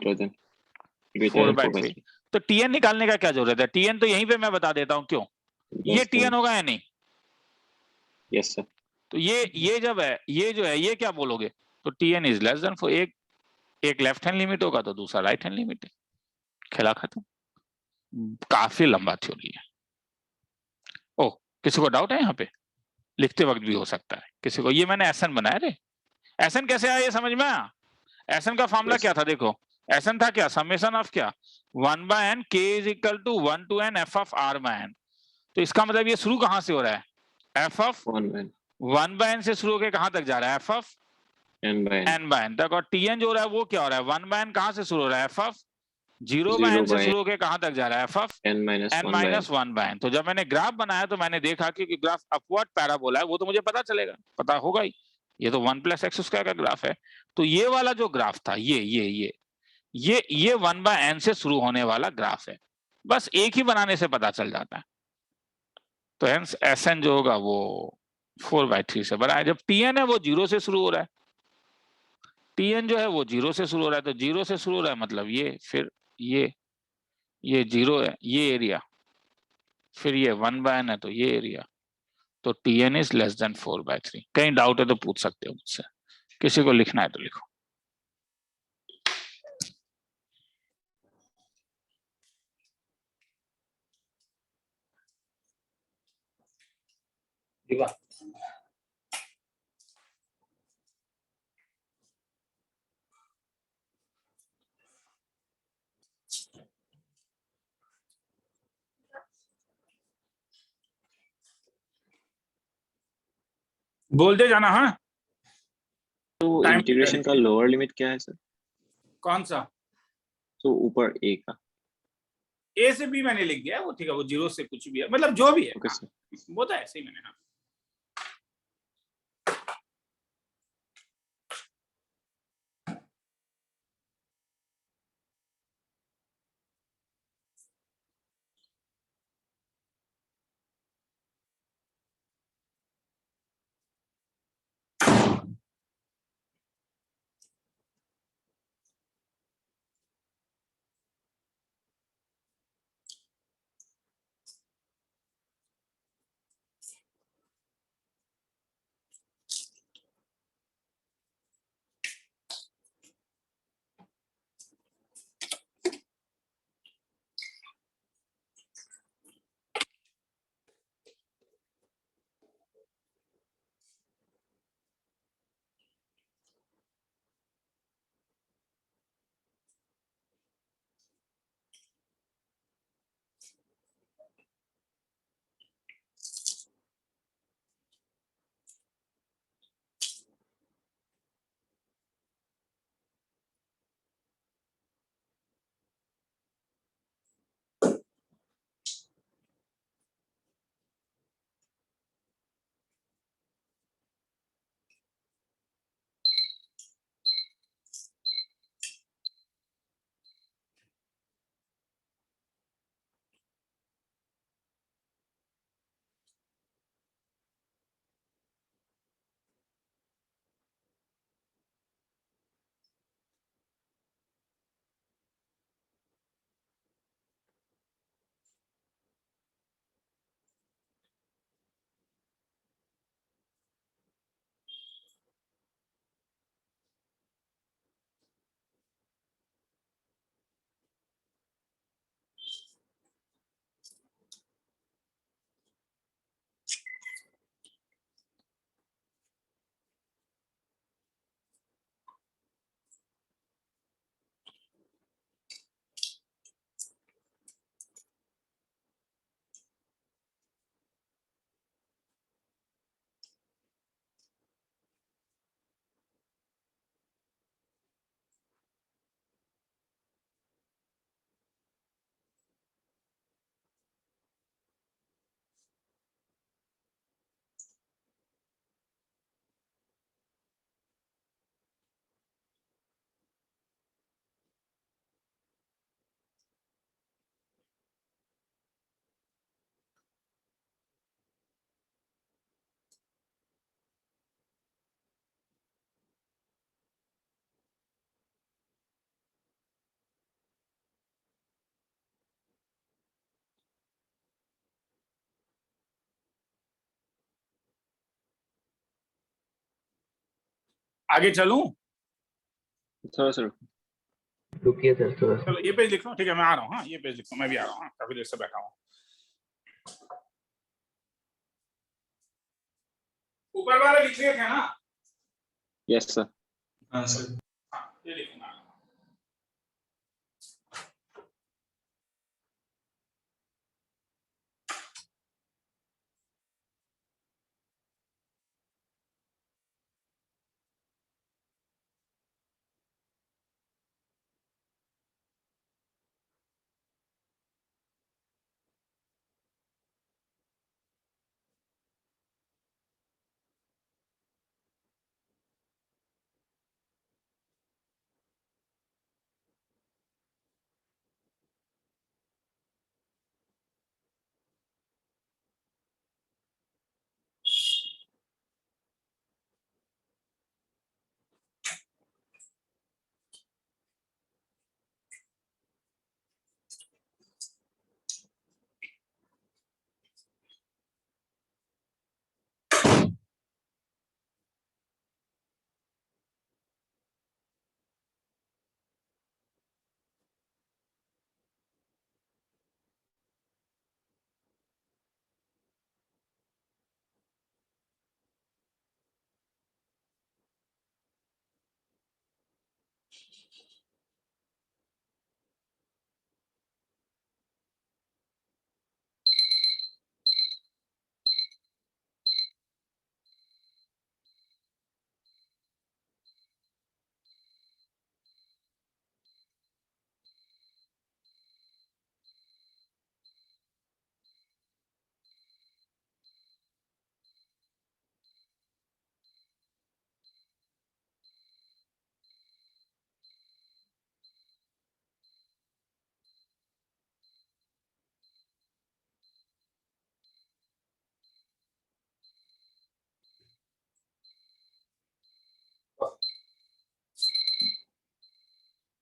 4 बाय 3। तो टीएन निकालने का क्या जरूरत है? टीएन तो यहीं पे मैं बता देता हूं क्यों। ये टीएन होगा या नहीं? Yes sir. तो ये जब है, ये जो है, ये क्या बोलोगे, तो टीएन इज लेस देन 4। एक लेफ्ट हैंड लिमिट होगा तो दूसरा राइट हैंड लिमिट है, खेला खत्म। काफी लंबा थ्योरी है। ओ, किसी को डाउट है यहाँ पे? लिखते वक्त भी हो सकता है किसी को। ये मैंने एसएन बनाया रे, एसएन कैसे आया ये समझ में आया? एसएन का फॉर्मूला क्या था देखो, एसएन था क्या, समेशन ऑफ क्या, 1 by n k is equal to 1 to n f of r by n। तो इसका मतलब ये शुरू कहां से हो रहा है, f ऑफ 1 बाय n से शुरू होकर कहां तक जा रहा है, f of n by n तक। और tn जो हो रहा है वो क्या हो रहा है, 1 बाय n कहां से शुरू हो रहा है, f ऑफ 0 बाय n से शुरू होकर कहां तक जा रहा है, f of n minus 1 by n। तो जब मैंने ग्राफ बनाया तो मैंने देखा कि ग्राफ अपवर्ड पैराबोला है, वो तो मुझे पता चलेगा, पता होगा ही, ये तो 1 प्लस एक्स स्क्वायर का ग्राफ है। तो ये वाला जो ग्राफ था, ये 1 बाय n से शुरू होने वाला ग्राफ है, बस एक ही बनाने से पता चल जाता है। तो हेंस Sn जो होगा वो 4 बाय 3 से बड़ा है। जब Tn है वो 0 से शुरू हो रहा है, Tn जो है वो 0 से शुरू हो रहा है, तो 0 से शुरू हो रहा है मतलब ये, फिर ये 0 है, ये एरिया, फिर ये 1 बाय n है तो ये एरिया। तो Tn is less than 4 by 3। कहीं डाउट है तो पूछ सकते हो मुझसे, किसी को लिखना है तो लिखो। बोलते जाना। हाँ, तो टाइम इंटीग्रेशन का लोअर लिमिट क्या है सर? कौन सा? तो ऊपर ए का। ए से बी मैंने लिख दिया, वो ठीक है, वो जीरो से कुछ भी है, मतलब जो भी है। ओके हाँ, सर। वो तो ऐसे ही मैंने। हाँ, आगे चलूं? थोड़ा सर। रुकिए सर थोड़ा सा। चलो ये पेज लिख लो, ठीक है, मैं आ रहा हूँ। हाँ, ये पेज लिख लो, मैं भी आ रहा हूँ। हाँ, काफी देर से बैठा हूँ। ऊपर वाला लिख लिया था ना? Yes sir. हाँ सर। हाँ, ये लिखूंगा।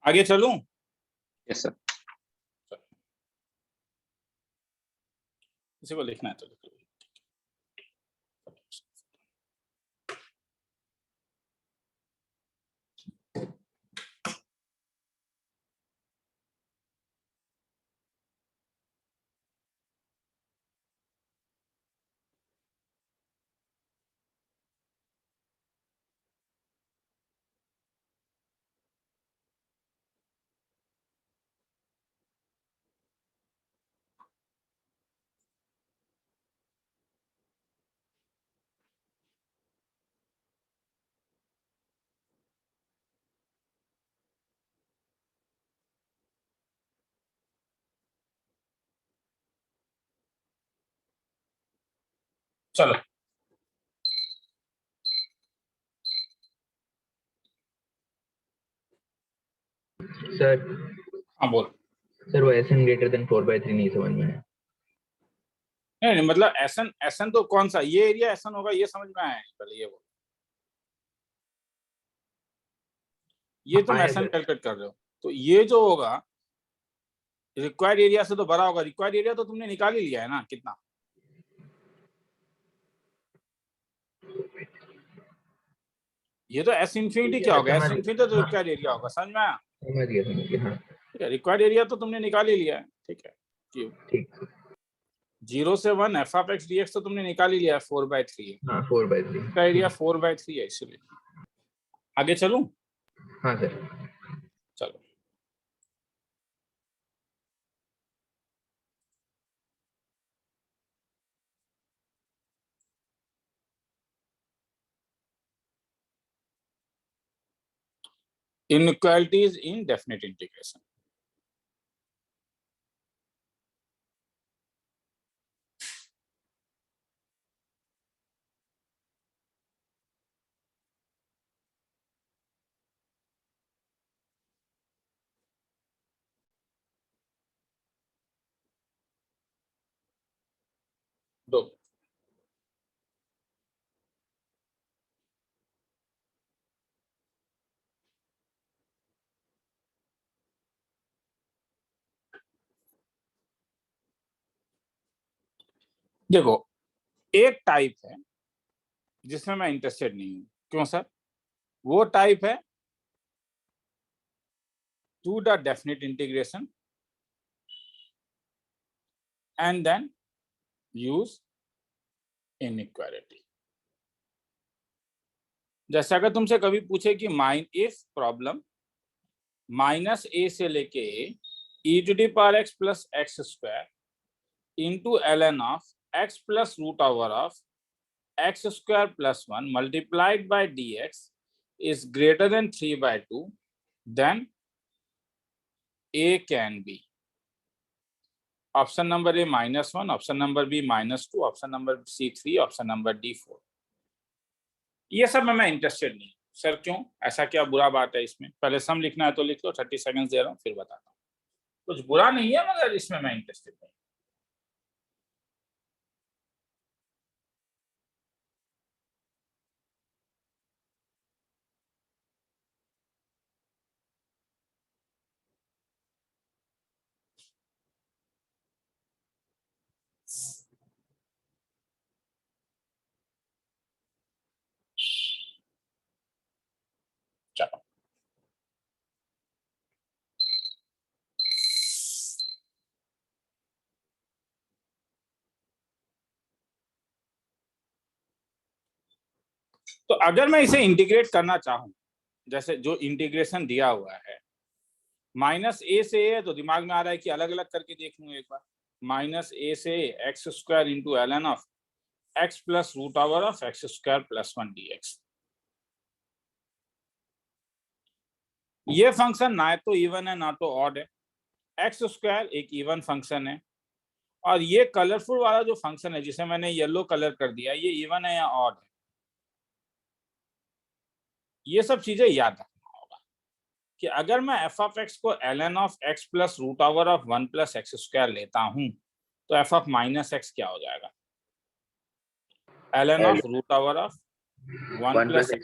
आगे चलूं? Yes sir. किसी को लिखना है तो लिख लो। चलो सर हाँ बोल। सर वो SN ग्रेटर देन 4/3 नहीं समझ में आया। नहीं मतलब एसन एसन तो कौन सा ये एरिया एसन होगा ये समझ में आया है, पहले ये बोल। ये तुम आया एसन सर। कैलकुलेट कर रहे हो तो ये जो होगा रिक्वायर्ड एरिया से तो बड़ा होगा। रिक्वायर्ड एरिया तो तुमने निकाल ही लिया है ना कितना। ये तो एस इन्फिनिटी क्या होगा, एस इन्फिनिटी तो रिक्वायर्ड एरिया होगा। समझ में आया? समझ गया हाँ। ठीक है, रिक्वायर्ड एरिया तो तुमने निकाल ही लिया है। ठीक है कि ठीक 0 से 1 एफ ऑफ एक्स डीएक्स तो तुमने निकाल ही लिया है, 4/3 है। हाँ 4/3 इसका एरिया 4/3 है इसलिए। आगे चलूं? हाँ सर। चलो inequalities in definite integration. दो देखो एक टाइप है जिसमें मैं इंटरेस्टेड नहीं हूं। क्यों सर? वो टाइप है to the definite integration and then use inequality. जैसे अगर तुमसे कभी पूछे कि इफ प्रॉब्लम -a से लेके e⁻x + x² into ln of x plus root over of x² + 1 multiplied by dx is greater than 3/2, then a can be option number A -1, option number B -2, option number C 3, option number D 4। ये सब में मैं interested नहीं। Sir क्यों? ऐसा क्या बुरा बात है इसमें? पहले सम लिखना है तो लिख लो, 30 सेकंड दे रहा हूँ फिर बताता हूँ। कुछ बुरा नहीं है मगर इसमें मैं इंटरेस्टेड नहीं। चलो तो अगर मैं इसे इंटीग्रेट करना चाहूं, जैसे जो इंटीग्रेशन दिया हुआ है -a से a है तो दिमाग में आ रहा है कि अलग अलग करके देख लूं एक बार। -a से x² into ln of x plus root over of x² + 1 dx। ये फंक्शन ना तो इवन है ना तो ऑड है। x² एक इवन फंक्शन है और ये कलरफुल वाला जो फंक्शन है जिसे मैंने येलो कलर कर दिया, ये इवन है या ऑड है। ये सब चीजें याद रखना होगा कि अगर मैं f ऑफ x को ln of x plus root over of 1 plus x² लेता हूं तो f of -x क्या हो जाएगा? ln of root over of 1 plus x²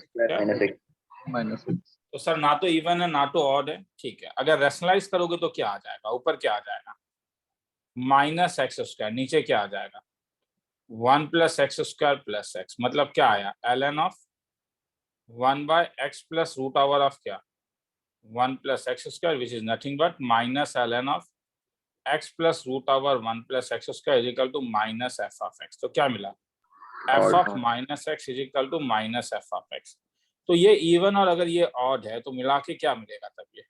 -x तो सर ना तो इवन है ना तो ऑड है, ठीक है। अगर रैशनलाइज करोगे तो क्या आ जाएगा, ऊपर क्या आ जाएगा, माइनस एक्स स्क्वायर, नीचे क्या आ जाएगा 1 plus x square plus x, मतलब क्या आया ln of 1 by x plus root over of क्या 1 plus x square which is nothing but minus ln of x plus root over 1 plus x square is equal to minus f of x. तो क्या मिला f Odd. Of minus x is equal to minus f of x. तो ये even और अगर ये odd है तो मिला के क्या मिलेगा तब, ये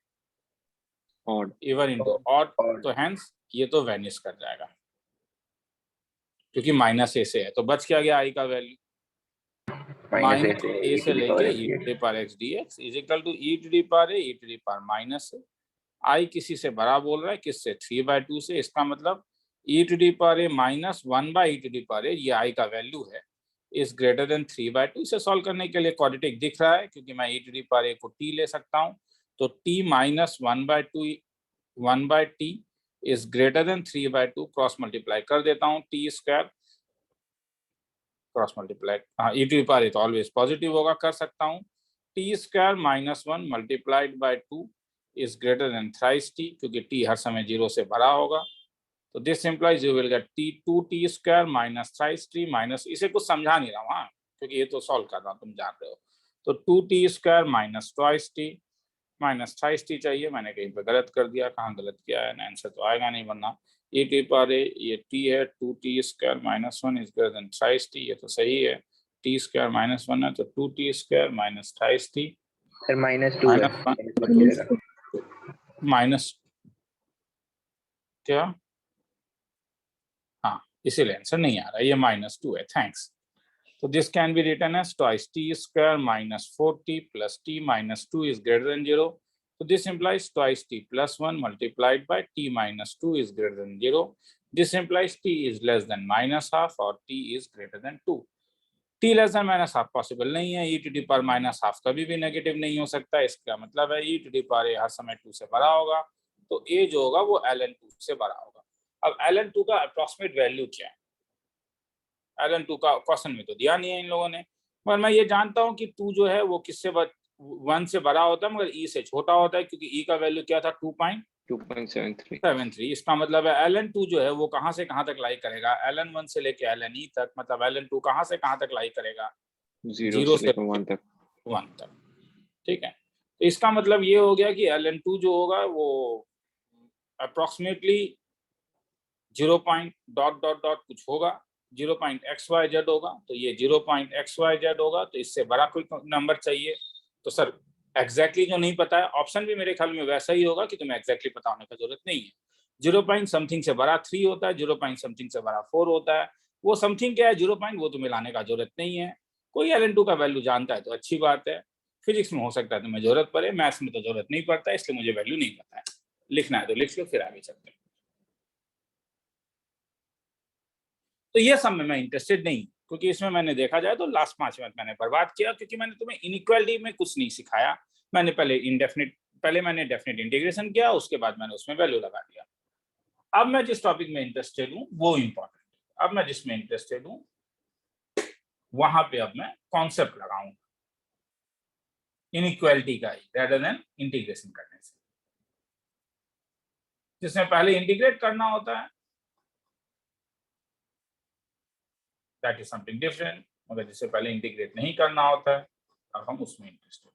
odd. Even into odd, Odd. तो हेंस ये तो वैनिश कर जाएगा क्योंकि माइनस ए से है। तो बच क्या गया आई का वैल्यू, माइनस ए से लेके E to the power X D X is equal to E to the power A E to the power minus A. I किसी से बड़ा बोल रहा है, किससे 3/2 से, इसका मतलब E to the power A minus 1/e to the power A, ये आई का वैल्यू है, इज ग्रेटर देन 3/2। इसे सॉल्व करने के लिए क्वाड्रेटिक दिख रहा है क्योंकि मैं ई टू द पावर ए को टी ले सकता हूँ, तो T minus 1/2 1/t is greater than 3/2, cross multiply कर देता हूँ, टी स्क्वायर क्रॉस मल्टीप्लाई, हाँ ई टू पावर तो ऑलवेज पॉजिटिव होगा, कर सकता हूँ, T square minus 1 multiplied by 2 is greater than thrice T, क्योंकि टी हर समय 0 से भरा होगा। तो this implies you will get T 2t square minus thrice T minus, इसे कुछ समझा नहीं रहा हूँ हाँ, क्योंकि ये तो सॉल्व कर रहा हूँ, तुम जान रहे हो। तो 2t square minus twice T minus thrice T चाहिए, मैंने कहीं पे गलत कर दिया, कहाँ गलत किया है, आंसर तो आएगा नहीं, वरना ए टी पावर ए ये टी है 2t square minus 1 is greater than thrice T, ये तो सही है, टी स्क्वायर माइनस 1 है तो 2t square minus thrice T sir -2 है, माइनस 1 माइनस क्या, हाँ इसीलिए आंसर नहीं आ रहा, ये -2 है, thanks. So this can be written as twice t square minus 4t plus t minus 2 is greater than 0. So this implies twice t plus 1 multiplied by t minus 2 is greater than 0. This implies t is less than minus half or t is greater than 2. t less than minus half possible नहीं है, e to the power minus half कभी भी negative नहीं हो सकता, इसका मतलब है e to the power हर समय 2 से बड़ा होगा, तो a जो होगा वो ln 2 से बड़ा होगा। अब ln 2 का अप्रोक्सीमेट वैल्यू क्या है, ln 2 का क्वेश्चन में तो दिया नहीं है इन लोगों ने, मगर मैं ये जानता हूँ कि 2 जो है वो किससे 1 से बड़ा होता है मगर e से छोटा होता है, क्योंकि e का वैल्यू क्या था 2.73, इसका मतलब है ln 2 जो है वो कहाँ से कहाँ तक लाई करेगा, ln 1 से लेके ln e तक, मतलब ln 2 कहाँ से कहाँ तक लाई करेगा, 0 से लेकर 1 तक, 1 तक, ठीक है। तो इसका मतलब ये हो गया कि ln 2 जो होगा वो अप्रोक्सीमेटली 0. डॉट डॉट डॉट कुछ होगा, 0.xyz होगा, तो ये 0.xyz होगा, तो इससे बड़ा कोई नंबर चाहिए। तो सर एग्जैक्टली जो नहीं पता है, ऑप्शन भी मेरे ख्याल में वैसा ही होगा कि तुम्हें एग्जैक्टली पता होने का जरूरत नहीं है। 0. समथिंग से बड़ा 3 होता है, 0. समथिंग से बड़ा 4 होता है, वो समथिंग क्या है 0. वो तुम्हें लाने का जरूरत नहीं है। कोई ln 2 का वैल्यू जानता है तो अच्छी बात है, फिजिक्स में हो सकता है तुम्हें जरूरत पड़े, मैथ्स में तो जरूरत नहीं पड़ता, इसलिए मुझे वैल्यू नहीं पता है, लिखना है तो लिख लो, फिर आगे चलते हैं। तो ये सब में मैं इंटरेस्टेड नहीं, क्योंकि इसमें मैंने देखा जाए तो लास्ट 5 मिनट मैंने बर्बाद किया, क्योंकि मैंने तुम्हें इनइक्वालिटी में कुछ नहीं सिखाया। मैंने पहले मैंने डेफिनेट इंटीग्रेशन किया, उसके बाद मैंने उसमें वैल्यू लगा दिया। अब मैं जिस टॉपिक में इंटरेस्टेड हूँ वो इंपॉर्टेंट है, अब मैं जिसमें इंटरेस्टेड हूँ वहां पे अब मैं कॉन्सेप्ट लगाऊंगा इनइक्वालिटी का ही, रेदर देन इंटीग्रेशन करने से। जिसमें पहले इंटीग्रेट करना होता है दैट इज समथिंग डिफरेंट, मगर जिससे पहले इंटीग्रेट नहीं करना होता है अब हम उसमें इंटरेस्टेड।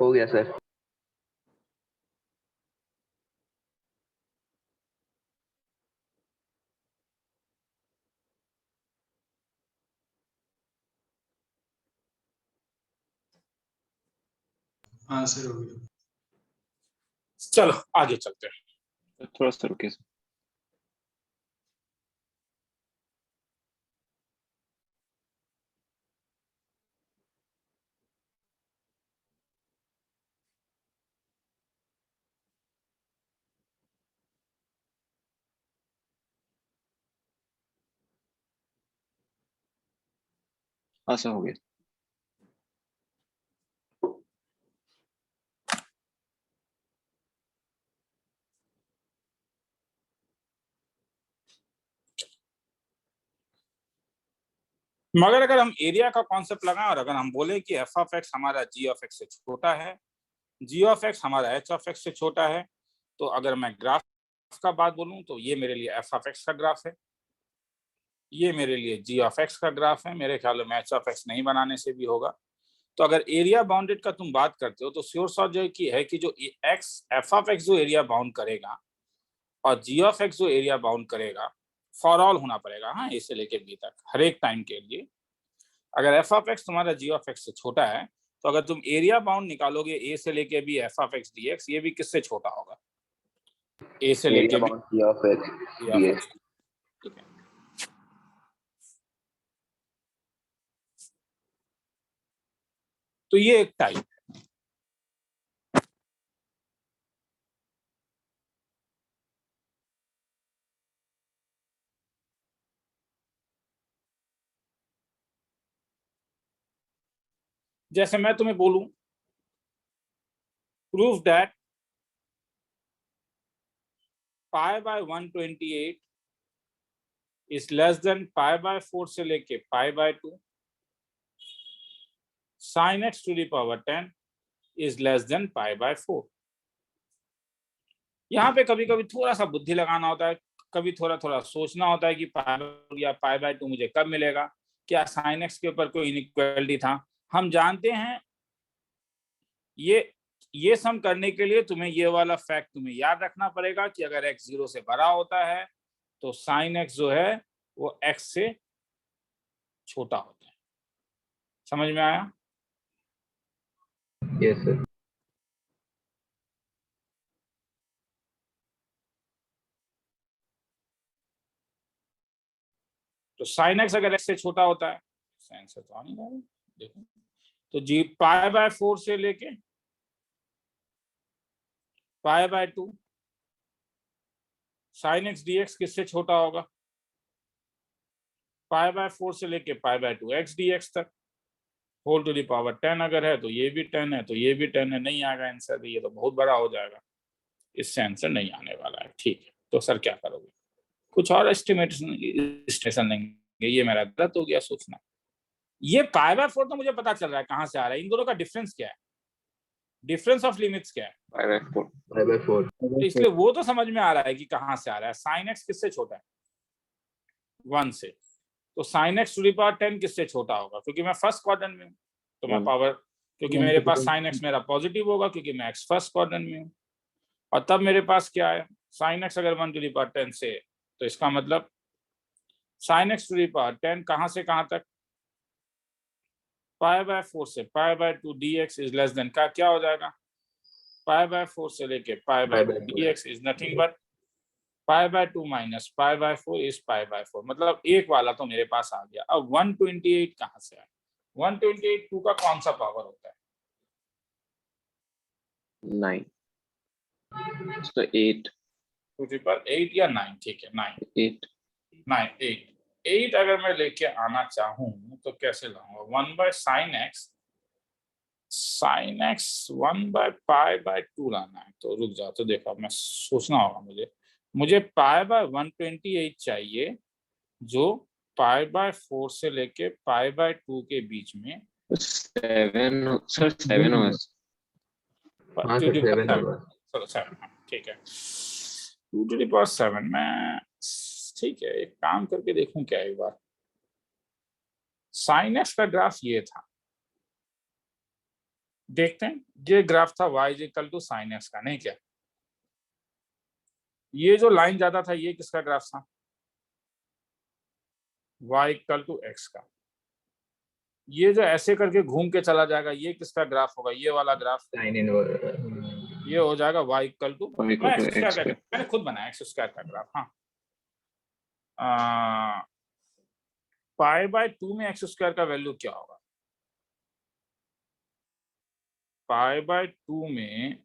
हो गया सर। हाँ सर हो गया। चलो आगे चलते हैं। थोड़ा सा रुकिए सर। हाँ सर हो गया। मगर अगर हम एरिया का कॉन्सेप्ट लगाएं और अगर हम बोले कि एफ ऑफ एक्स हमारा जी ऑफ एक्स से छोटा है, जी ऑफ एक्स हमारा एच ऑफ एक्स से छोटा है, तो अगर मैं ग्राफ का बात बोलूं तो ये मेरे लिए एफ ऑफ एक्स का ग्राफ है, ये मेरे लिए जी ऑफ एक्स का ग्राफ है। मेरे ख्याल में एच ऑफ एक्स नहीं बनाने से भी होगा। तो अगर एरिया बाउंडेड का तुम बात करते हो तो श्योर शॉट जो की है कि जो एक्स एफ ऑफ एक्स जो एरिया बाउंड करेगा और जी ऑफ एक्स जो एरिया बाउंड करेगा फॉर ऑल होना पड़ेगा। हाँ, ए से लेके बी तक हर एक टाइम के लिए। अगर एफ ऑफ एक्स तुम्हारा जी ऑफ एक्स से छोटा है तो अगर तुम एरिया बाउंड निकालोगे ए से लेके b f of x D x, ये भी किससे छोटा होगा? ए से लेके b g of x dx. ठीक है। तो ये एक टाइप है। जैसे मैं तुम्हें बोलूं proof that pi by 128 is less than pi by 4 से लेके pi by 2, sine x to the power 10 is less than pi by 4। यहाँ पे कभी कभी थोड़ा सा बुद्धि लगाना होता है, कभी थोड़ा थोड़ा सोचना होता है कि पाई या पाई बाय 2 मुझे कब मिलेगा, क्या साइन एक्स के ऊपर कोई इनइक्वालिटी था। हम जानते हैं ये सम करने के लिए तुम्हें ये वाला फैक्ट तुम्हें याद रखना पड़ेगा कि अगर x 0 से बड़ा होता है तो साइन x जो है वो x से छोटा होता है। समझ में आया? Yes sir. तो साइन x अगर x से छोटा होता है, साइन से तो आ नहीं रहा है, देखो तो जी पाई बाय 4 से लेके pi by 2 sine x D x किससे छोटा होगा? पाई बाय 4 से लेके pi by 2 x D x तक होल टू द पावर 10 अगर है तो ये भी 10 है तो ये भी 10 है। नहीं आएगा आंसर, ये तो बहुत बड़ा हो जाएगा, इससे आंसर नहीं आने वाला है। ठीक है, तो सर क्या करोगे? कुछ और एस्टिमेशन लेंगे। ये मेरा गलत हो गया सोचना। ये पाई बाय 4 तो मुझे पता चल रहा है कहाँ से आ रहा है। इन दोनों का डिफरेंस क्या है? डिफरेंस ऑफ लिमिट्स क्या है? पाई बाय 4। Pi by 4। तो इसलिए वो तो समझ में आ रहा है कि कहाँ से आ रहा है। साइन एक्स किससे छोटा है? 1 से। तो sine x to the power 10 किससे छोटा होगा? क्योंकि मैं फर्स्ट क्वाड्रेंट में हूँ तो मैं पावर, क्योंकि मेरे पास साइन एक्स मेरा पॉजिटिव होगा क्योंकि मैं एक्स फर्स्ट क्वाड्रेंट में हूँ। और तब मेरे पास क्या है? साइन एक्स अगर 1 टू द पावर 10 से, तो इसका मतलब sine x to the power 10 कहाँ से कहाँ तक? पाई बाय 4 से pi by 2 dx is less than का क्या हो जाएगा? पाई बाय 4 से लेके pi by 2 dx is nothing but pi by 2 minus pi by 4 is pi by 4। मतलब एक वाला तो मेरे पास आ गया। अब 128 कहाँ से आया? 128 2 का कौन सा पावर होता है? 9 तो 8 2 to the power 8 या 9? ठीक है 9 8 9 8 अगर मैं लेके आना चाहूं तो कैसे लाऊंगा? 1 by sine x 1 by pi by 2 लाना है। तो रुक जाओ, तो देखो मैं सोचना होगा मुझे पाई बाय 128 चाहिए जो पाई बाय 4 से लेके पाई बाय 2 के बीच में 7 सर 7 होगा। हाँ सर 7 होगा। चलो 7, ठीक है 2 to the power 7 में। ठीक है, एक काम करके देखूं क्या एक बार। साइन एक्स का ग्राफ ये था, देखते हैं, ये ग्राफ था y equal to sine x का, नहीं क्या? ये जो लाइन ज्यादा था ये किसका ग्राफ था? y इक्वल टू एक्स का। ये जो ऐसे करके घूम के चला जाएगा ये किसका ग्राफ होगा? ये वाला ग्राफ साइन इनवर्स ये हो जाएगा y equal to Y equal to X पे। मैंने खुद बनाया एक्स स्क्वायर का ग्राफ। हाँ, पाई बाय 2 में एक्स स्क्वायर का वैल्यू क्या होगा? पाई बाय 2 में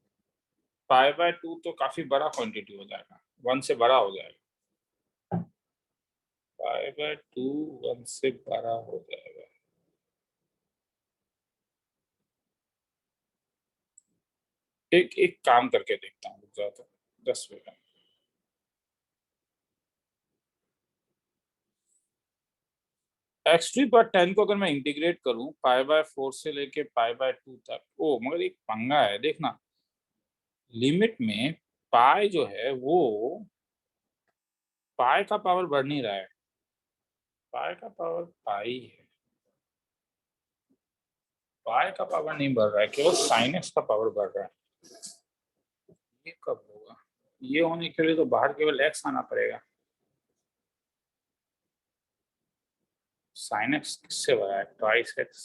पाई बाय 2 तो काफी बड़ा क्वांटिटी हो जाएगा, 1 से बड़ा हो जाएगा। पाई बाय 2 1 से बड़ा हो जाएगा। एक काम करके देखता हूँ, ज्यादा 10 मिनट। एक्स टू पर 10 को अगर मैं इंटीग्रेट करूं पाई बाय 4 से लेके पाई बाय 2 तक, ओ मगर एक पंगा है, देखना लिमिट में पाई जो है वो पाई का पावर बढ़ नहीं रहा है, पाई का पावर पाई है, पाई का पावर नहीं बढ़ रहा है, केवल साइन एक्स का पावर बढ़ रहा है। ये कब होगा? ये होने के लिए तो बाहर केवल एक्स आना पड़ेगा। साइन एक्स किससे बड़ा है? ट्वाइस एक्स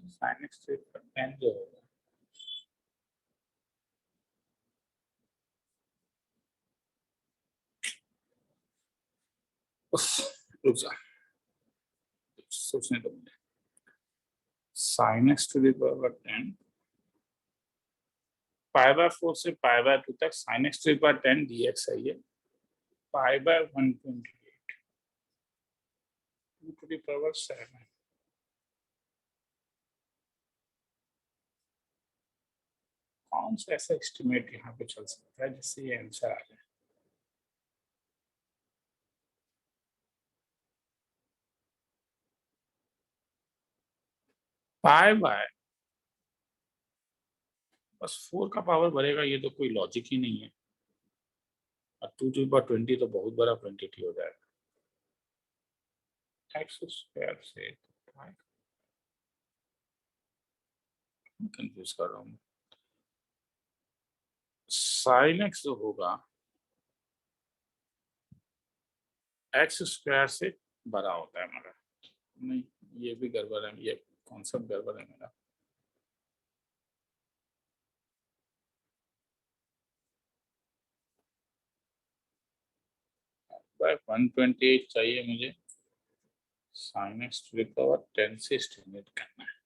साइन एक्स से 10 जो होगा। रुक जा, सोचने दो मुझे। Sine x to the power 10 pi by 4 से पाई बाय 2 तक sine x to the power 10 dx है ये, pi by 128 2 to the power 7। कौन सा ऐसा एस्टिमेट यहाँ पे चल सकता है जिससे ये आंसर आ जाए? पाई बाय बस 4 का पावर बढ़ेगा, ये तो कोई लॉजिक ही नहीं है। और 2 टू द पावर 20 तो बहुत बड़ा क्वांटिटी हो जाएगा। एक्स स्क्वायर से कंफ्यूज कर रहा हूँ। साइन एक्स जो होगा एक्स स्क्वायर से बड़ा होता है, मगर नहीं, ये भी गड़बड़ है, ये कॉन्सेप्ट गड़बड़ है मेरा। बाय 128 चाहिए मुझे, sine x to the power 10 से एस्टिमेट करना है।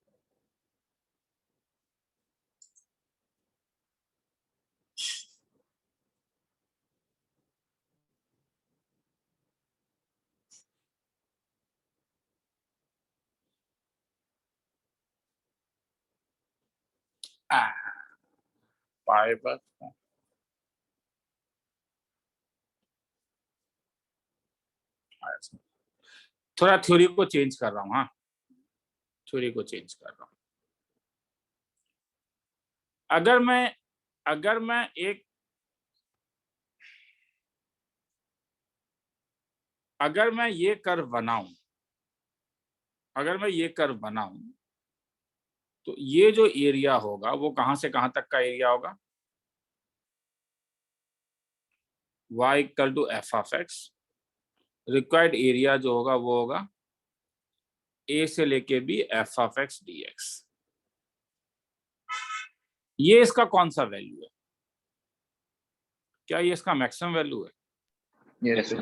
पाई पर थोड़ा थ्योरी को चेंज कर रहा हूँ। हाँ, थ्योरी को चेंज कर रहा हूँ। अगर मैं एक अगर मैं ये कर्व बनाऊं, तो ये जो एरिया होगा वो कहां से कहां तक का एरिया होगा? y equal to f of x, required area जो होगा वो होगा a से लेके b f of x dx। ये इसका कौन सा वैल्यू है? क्या ये इसका मैक्सिमम वैल्यू है? Yes sir.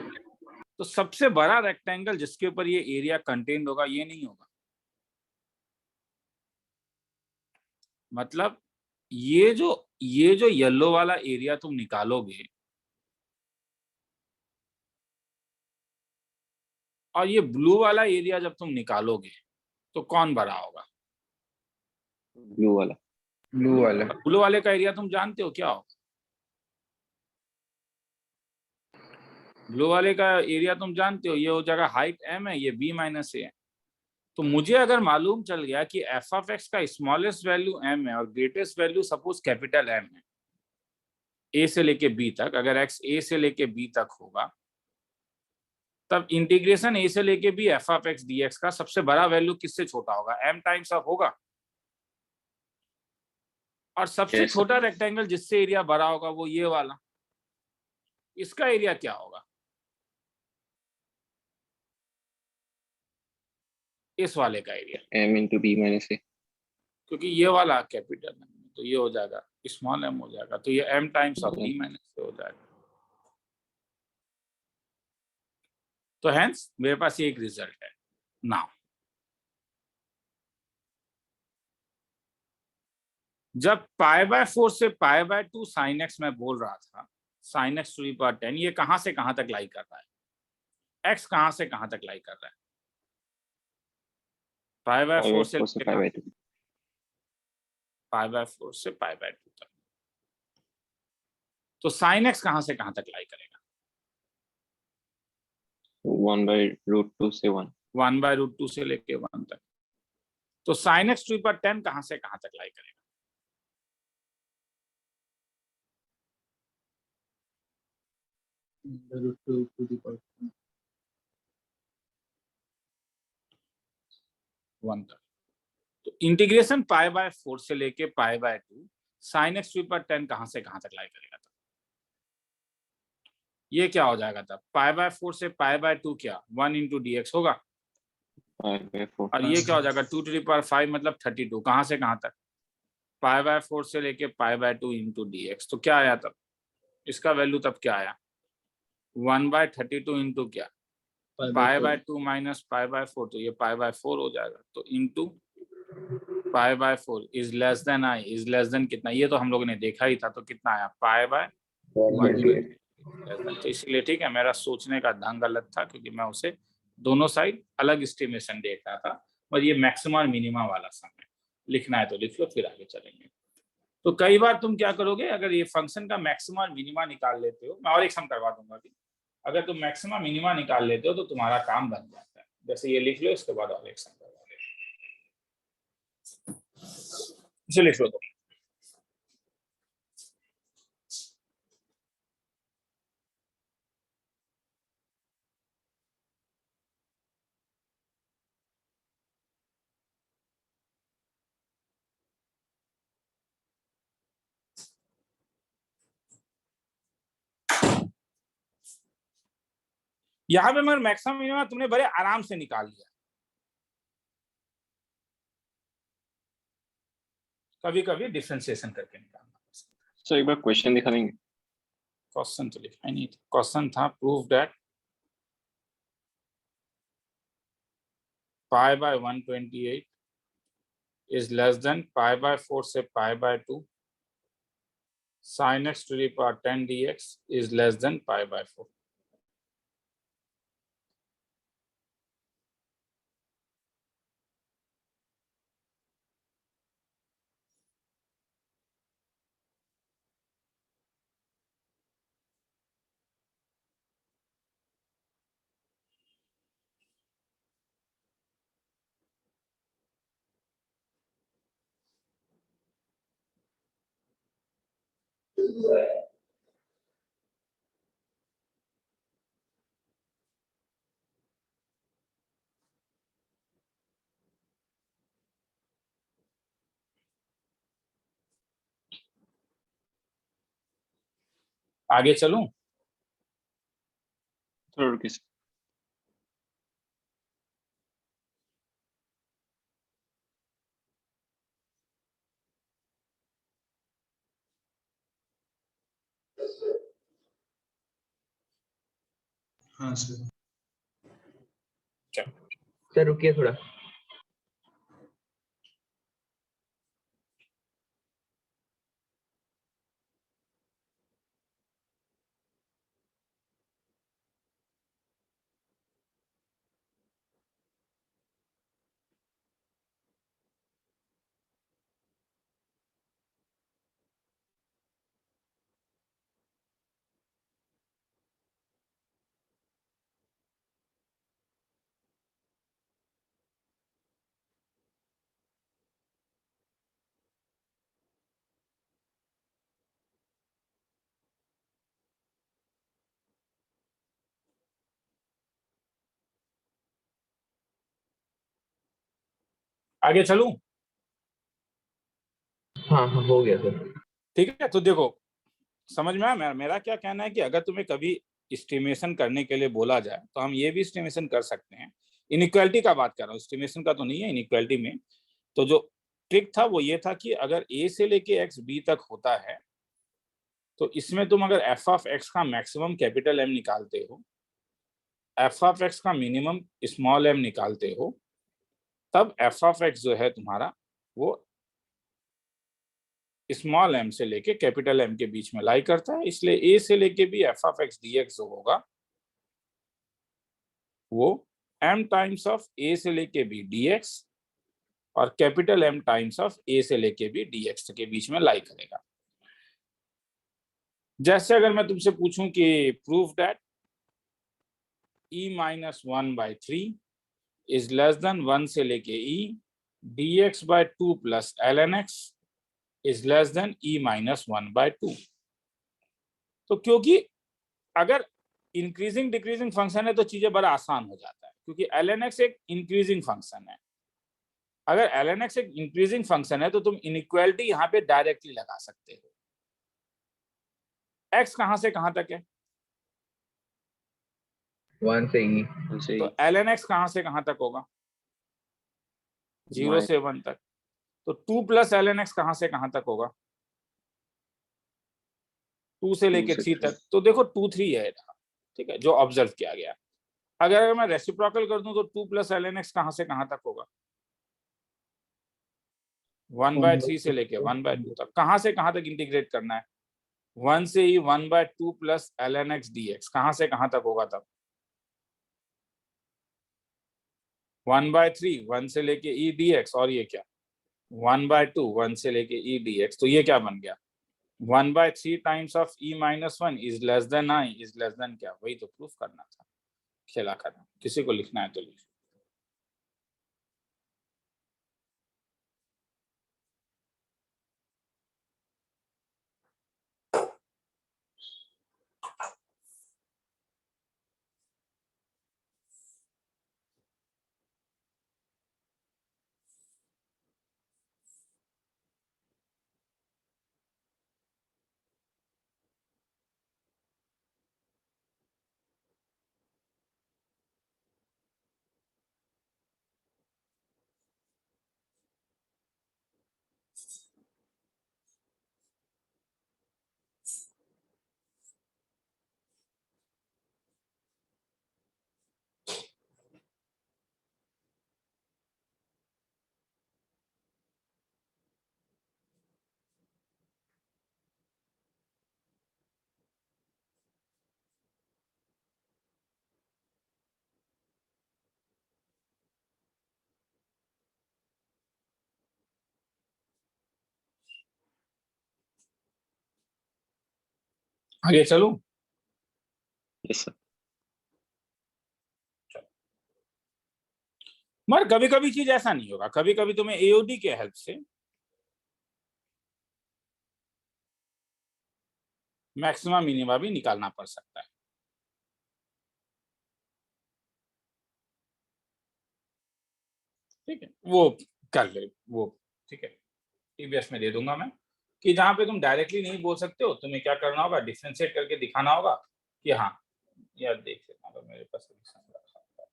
तो सबसे बड़ा रेक्टेंगल जिसके ऊपर ये एरिया कंटेन्ड होगा ये नहीं होगा। मतलब ये जो येलो वाला एरिया तुम निकालोगे और ये ब्लू वाला एरिया जब तुम निकालोगे तो कौन बड़ा होगा? ब्लू वाला। ब्लू वाले का एरिया तुम जानते हो क्या होगा? ब्लू वाले का एरिया तुम जानते हो, ये हो जाएगा हाइट m है, ये b माइनस ए है। तो मुझे अगर मालूम चल गया कि एफ ऑफ एक्स का स्मॉलेस्ट वैल्यू m है और greatest value suppose capital M है, a से लेके b तक, अगर x a से लेके b तक होगा तब इंटीग्रेशन a से लेके b f of x dx का सबसे बड़ा वैल्यू किससे छोटा होगा? m टाइम्स ऑफ होगा। और सबसे Yes, sir. छोटा रेक्टेंगल जिससे एरिया बड़ा होगा वो ये वाला, इसका एरिया क्या होगा? इस वाले का area, M into B minus A. क्योंकि ये वाला कैपिटल है तो ये हो जाएगा स्मॉल m हो जाएगा, तो ये m times of b minus a हो जाएगा। तो हेंस मेरे पास ये एक रिजल्ट है। नाउ जब π/4 से π/2 sin x मैं बोल रहा था, sin x to the power 10, ये कहां से कहां तक लाई कर रहा है? x कहां से कहां तक लाई कर रहा है? π/4 से Pi by 2. π/4 से π/2 तक। तो sin x कहां से कहां तक लाई करेगा? 1 by root 2 से 1. 1/√2 से लेके 1 तक। तो sin x to the power 10 कहां से कहां तक लाई करेगा? root 2 to the power 1 तक। तो इंटीग्रेशन π/4 से लेके π/2 sin x to the power 10 कहां से कहां तक लाई करेगा? तब ये क्या हो जाएगा? तब π/4 से π/2 क्या 1 into dx होगा, Pi by 4. और ये क्या हो जाएगा 2 to the power 5 मतलब 32। कहां से कहां तक? π/4 से लेके π/2 into dx। तो क्या आया तब? इसका वैल्यू तब क्या आया? 1/32 इंटू क्या π/2 माइनस π/4, तो ये π/4 हो जाएगा। तो into π/4 is less than I, is less than कितना? ये तो हम लोगों ने देखा ही था, तो कितना आया? π/1। तो इसलिए ठीक है, मेरा सोचने का ढंग गलत था, क्योंकि मैं उसे दोनों साइड अलग एस्टिमेशन देख रहा था। और ये मैक्सिमम और मिनिमम वाला सम है, लिखना है तो लिख लो, फिर आगे चलेंगे। तो कई बार तुम क्या करोगे, अगर ये फंक्शन का मैक्सिमम और मिनिमा निकाल लेते हो, मैं और एक सम करवा दूंगा अभी। अगर तुम मैक्सिमम मिनिमा निकाल लेते हो तो तुम्हारा काम बन जाता है। जैसे ये लिख लो, इसके बाद और एक सम करवा लेते, इसे लिख लो तुम। यहाँ पे मगर मैक्सिमम मिनिमम तुमने बड़े आराम से निकाल लिया। कभी कभी डिफरेंशिएशन करके निकालना। सर एक बार क्वेश्चन दिखा देंगे? क्वेश्चन तो लिखा ही नहीं था। क्वेश्चन था prove that π/128 is less than π/4 से π/2 sin x to the power 10 dx is less than π/4। आगे चलूं? थोड़ा रुकिए सर। हाँ सर। सर रुकिए थोड़ा। आगे चलूं? हाँ हाँ हो गया सर। ठीक है, तो देखो समझ में आया मेरा क्या कहना है कि अगर तुम्हें कभी एस्टिमेशन करने के लिए बोला जाए तो हम ये भी एस्टिमेशन कर सकते हैं। इनइक्वालिटी का बात कर रहा हूँ, एस्टिमेशन का तो नहीं है। इनइक्वालिटी में तो जो ट्रिक था वो ये था कि अगर ए से लेके एक्स बी तक होता है तो इसमें तुम अगर एफ ऑफ एक्स का मैक्सिमम कैपिटल एम निकालते हो, एफ ऑफ एक्स का मिनिमम स्मॉल एम निकालते हो, तब एफ ऑफ एक्स जो है तुम्हारा वो स्मॉल एम से लेके कैपिटल एम के बीच में लाई करता है। इसलिए ए से लेके भी F of x D x जो होगा वो m टाइम्स ऑफ ए से लेके बी dx और कैपिटल M टाइम्स ऑफ ए से लेके बी dx के बीच में लाई करेगा। जैसे अगर मैं तुमसे पूछूं कि prove that e minus 1/3 is less than 1 से लेके e dx by 2 plus ln x is less than e minus 1/2। तो क्योंकि अगर इंक्रीजिंग डिक्रीजिंग फंक्शन है तो चीजें बड़ा आसान हो जाता है, क्योंकि ln x एक इंक्रीजिंग फंक्शन है। अगर ln x एक इंक्रीजिंग फंक्शन है तो तुम इनइक्वालिटी यहाँ पे डायरेक्टली लगा सकते हो। x कहां से कहां तक है? 1 से ई। उनसे तो ln x कहां से कहां तक होगा? 0 से 1 तक। तो 2 प्लस ln x कहां से कहां तक होगा? 2 से लेके 3 तक। तो देखो 2 3 है, ठीक है, जो ऑब्जर्व किया गया। अगर मैं रेसिप्रोकल कर दूं तो 2 प्लस ln x कहां से कहां तक होगा? 1/3 से लेके 1/2 तक। कहां से कहां तक इंटीग्रेट करना है? 1 से ही 1/2 प्लस ln x dx कहां से कहां तक होगा तब? 1/3 1 से लेके e dx और ये क्या 1/2 1 से लेके e dx। तो ये क्या बन गया 1/3 times of e minus 1 is less then i is less then क्या, वही तो प्रूफ करना था। खेला खत्म। किसी को लिखना है तो लिख। आगे चलूं? Yes sir. मगर कभी कभी चीज ऐसा नहीं होगा, कभी कभी तुम्हें एओडी के हेल्प से मैक्सिमम मिनिमा भी निकालना पड़ सकता है। ठीक है, वो कर ले वो। ठीक है, टीबीएस में दे दूंगा मैं कि जहां पे तुम डायरेक्टली नहीं बोल सकते हो, तुम्हें क्या करना होगा, डिफरेंशिएट करके दिखाना होगा कि हाँ यार देख लेता हूँ मेरे पास solution रखा हुआ है।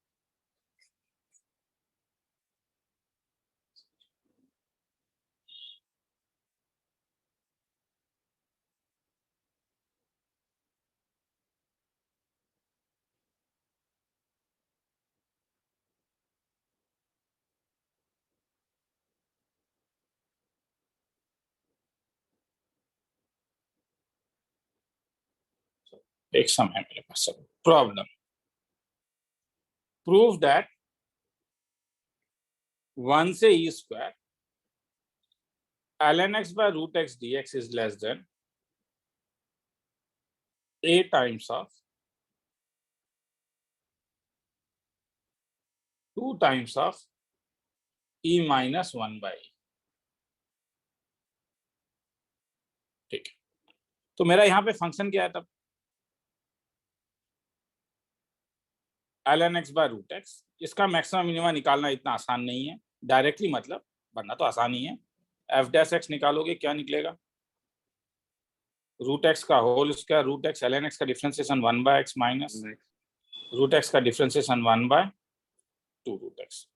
एक समय मेरे पास प्रॉब्लम प्रूव दैट 1 से E square ln x by root x dx is less than a times of 2 times of e minus 1 by e। ठीक है, तो मेरा यहाँ पे फंक्शन क्या है तब ln x by root x। इसका मैक्सिमम मिनिमम निकालना इतना आसान नहीं है डायरेक्टली, मतलब बनना तो आसान ही है। एफ डैश एक्स निकालोगे क्या निकलेगा, रूट एक्स का whole square root X ln x का differentiation 1/x minus root X का differentiation 1/2 root X.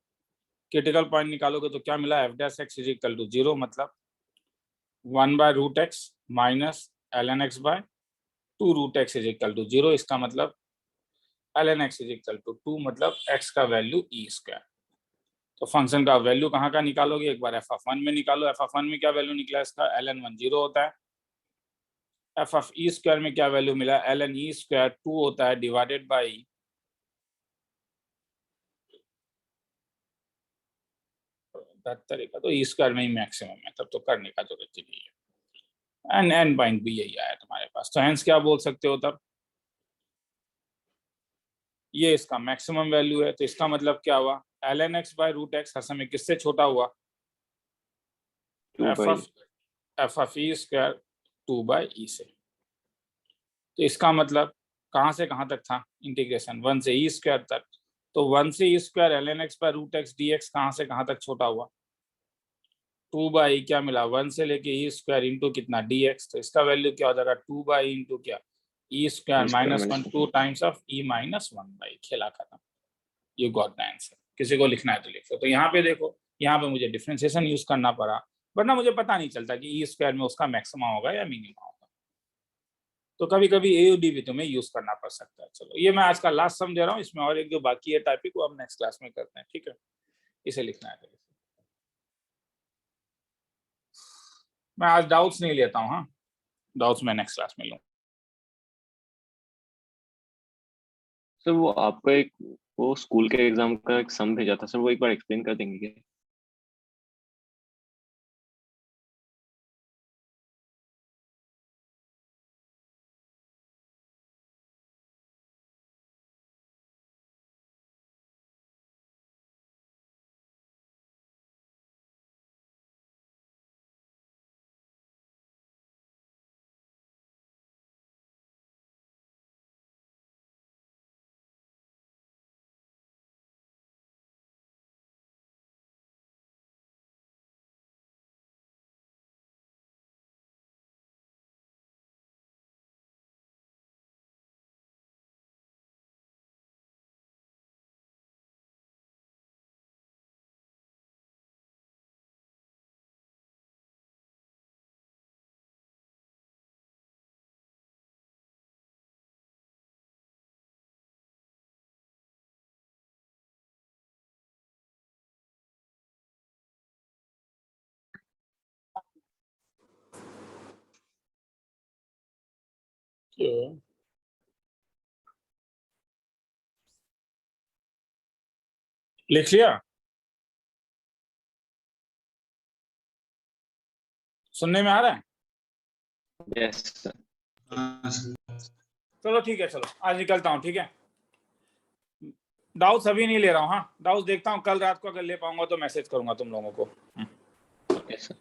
Critical point निकालोगे तो क्या मिला, F dash X is equal to 0 मतलब 1/√x minus ln x by 2 root x is equal to 0। इसका मतलब ln x is equal to 2 मतलब x का वैल्यू e स्क्वायर। तो फंक्शन का वैल्यू कहाँ का निकालोगे, एक बार f(1) में निकालो। f(1) में क्या वैल्यू निकला इसका, ln1 0 होता है। f(e स्क्वायर) में क्या वैल्यू मिला, ln e स्क्वायर 2 होता है डिवाइडेड बाई तरीका, तो e स्क्वायर में ही मैक्सिमम है, तब तो करने का जरूरत ही नहीं है। एंड एन पॉइंट भी यही आया तुम्हारे पास, तो हेंस क्या बोल सकते हो तब, ये इसका मैक्सिमम वैल्यू है। तो इसका मतलब क्या हुआ, ln x by root X हर समय किससे छोटा हुआ, F of E square 2/e से। तो इसका मतलब कहाँ से कहाँ तक था इंटीग्रेशन, 1 से e स्क्वायर तक। तो 1 से e square ln x by root x dx कहाँ से कहाँ तक छोटा हुआ, 2/e क्या मिला, 1 से लेके e स्क्वायर इंटू कितना dx। तो इसका वैल्यू क्या हो जाएगा, 2/e इंटू क्या, e square -1 2 times of e minus 1/, खेला खत्म। You got the answer. किसी को लिखना है तो लिखो। तो यहाँ पे देखो, यहाँ पे मुझे डिफरेंशिएशन यूज करना पड़ा, वरना मुझे पता नहीं चलता कि ई स्क्वायर में उसका मैक्सिमम होगा या मिनिमम होगा। तो कभी कभी एओडी भी तुम्हें यूज करना पड़ सकता है। चलो ये मैं आज का लास्ट समझा रहा हूँ, इसमें और एक जो बाकी है टॉपिक वो हम नेक्स्ट क्लास में करते हैं, ठीक है। इसे लिखना है। मैं आज डाउट्स नहीं लेता हूँ, हाँ डाउट्स मैं नेक्स्ट क्लास में लूँ। सर वो आपका एक वो स्कूल के एग्जाम का एक सम भेजा था सर, वो एक बार एक्सप्लेन कर देंगे क्या? लिख लिया, सुनने में आ रहा है? Yes sir. हाँ सर। चलो ठीक है, चलो आज निकलता हूँ, ठीक है। डाउट्स अभी नहीं ले रहा हूँ, हाँ डाउट्स देखता हूँ, कल रात को अगर ले पाऊंगा तो मैसेज करूंगा तुम लोगों को। Yes sir.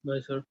Bye sir.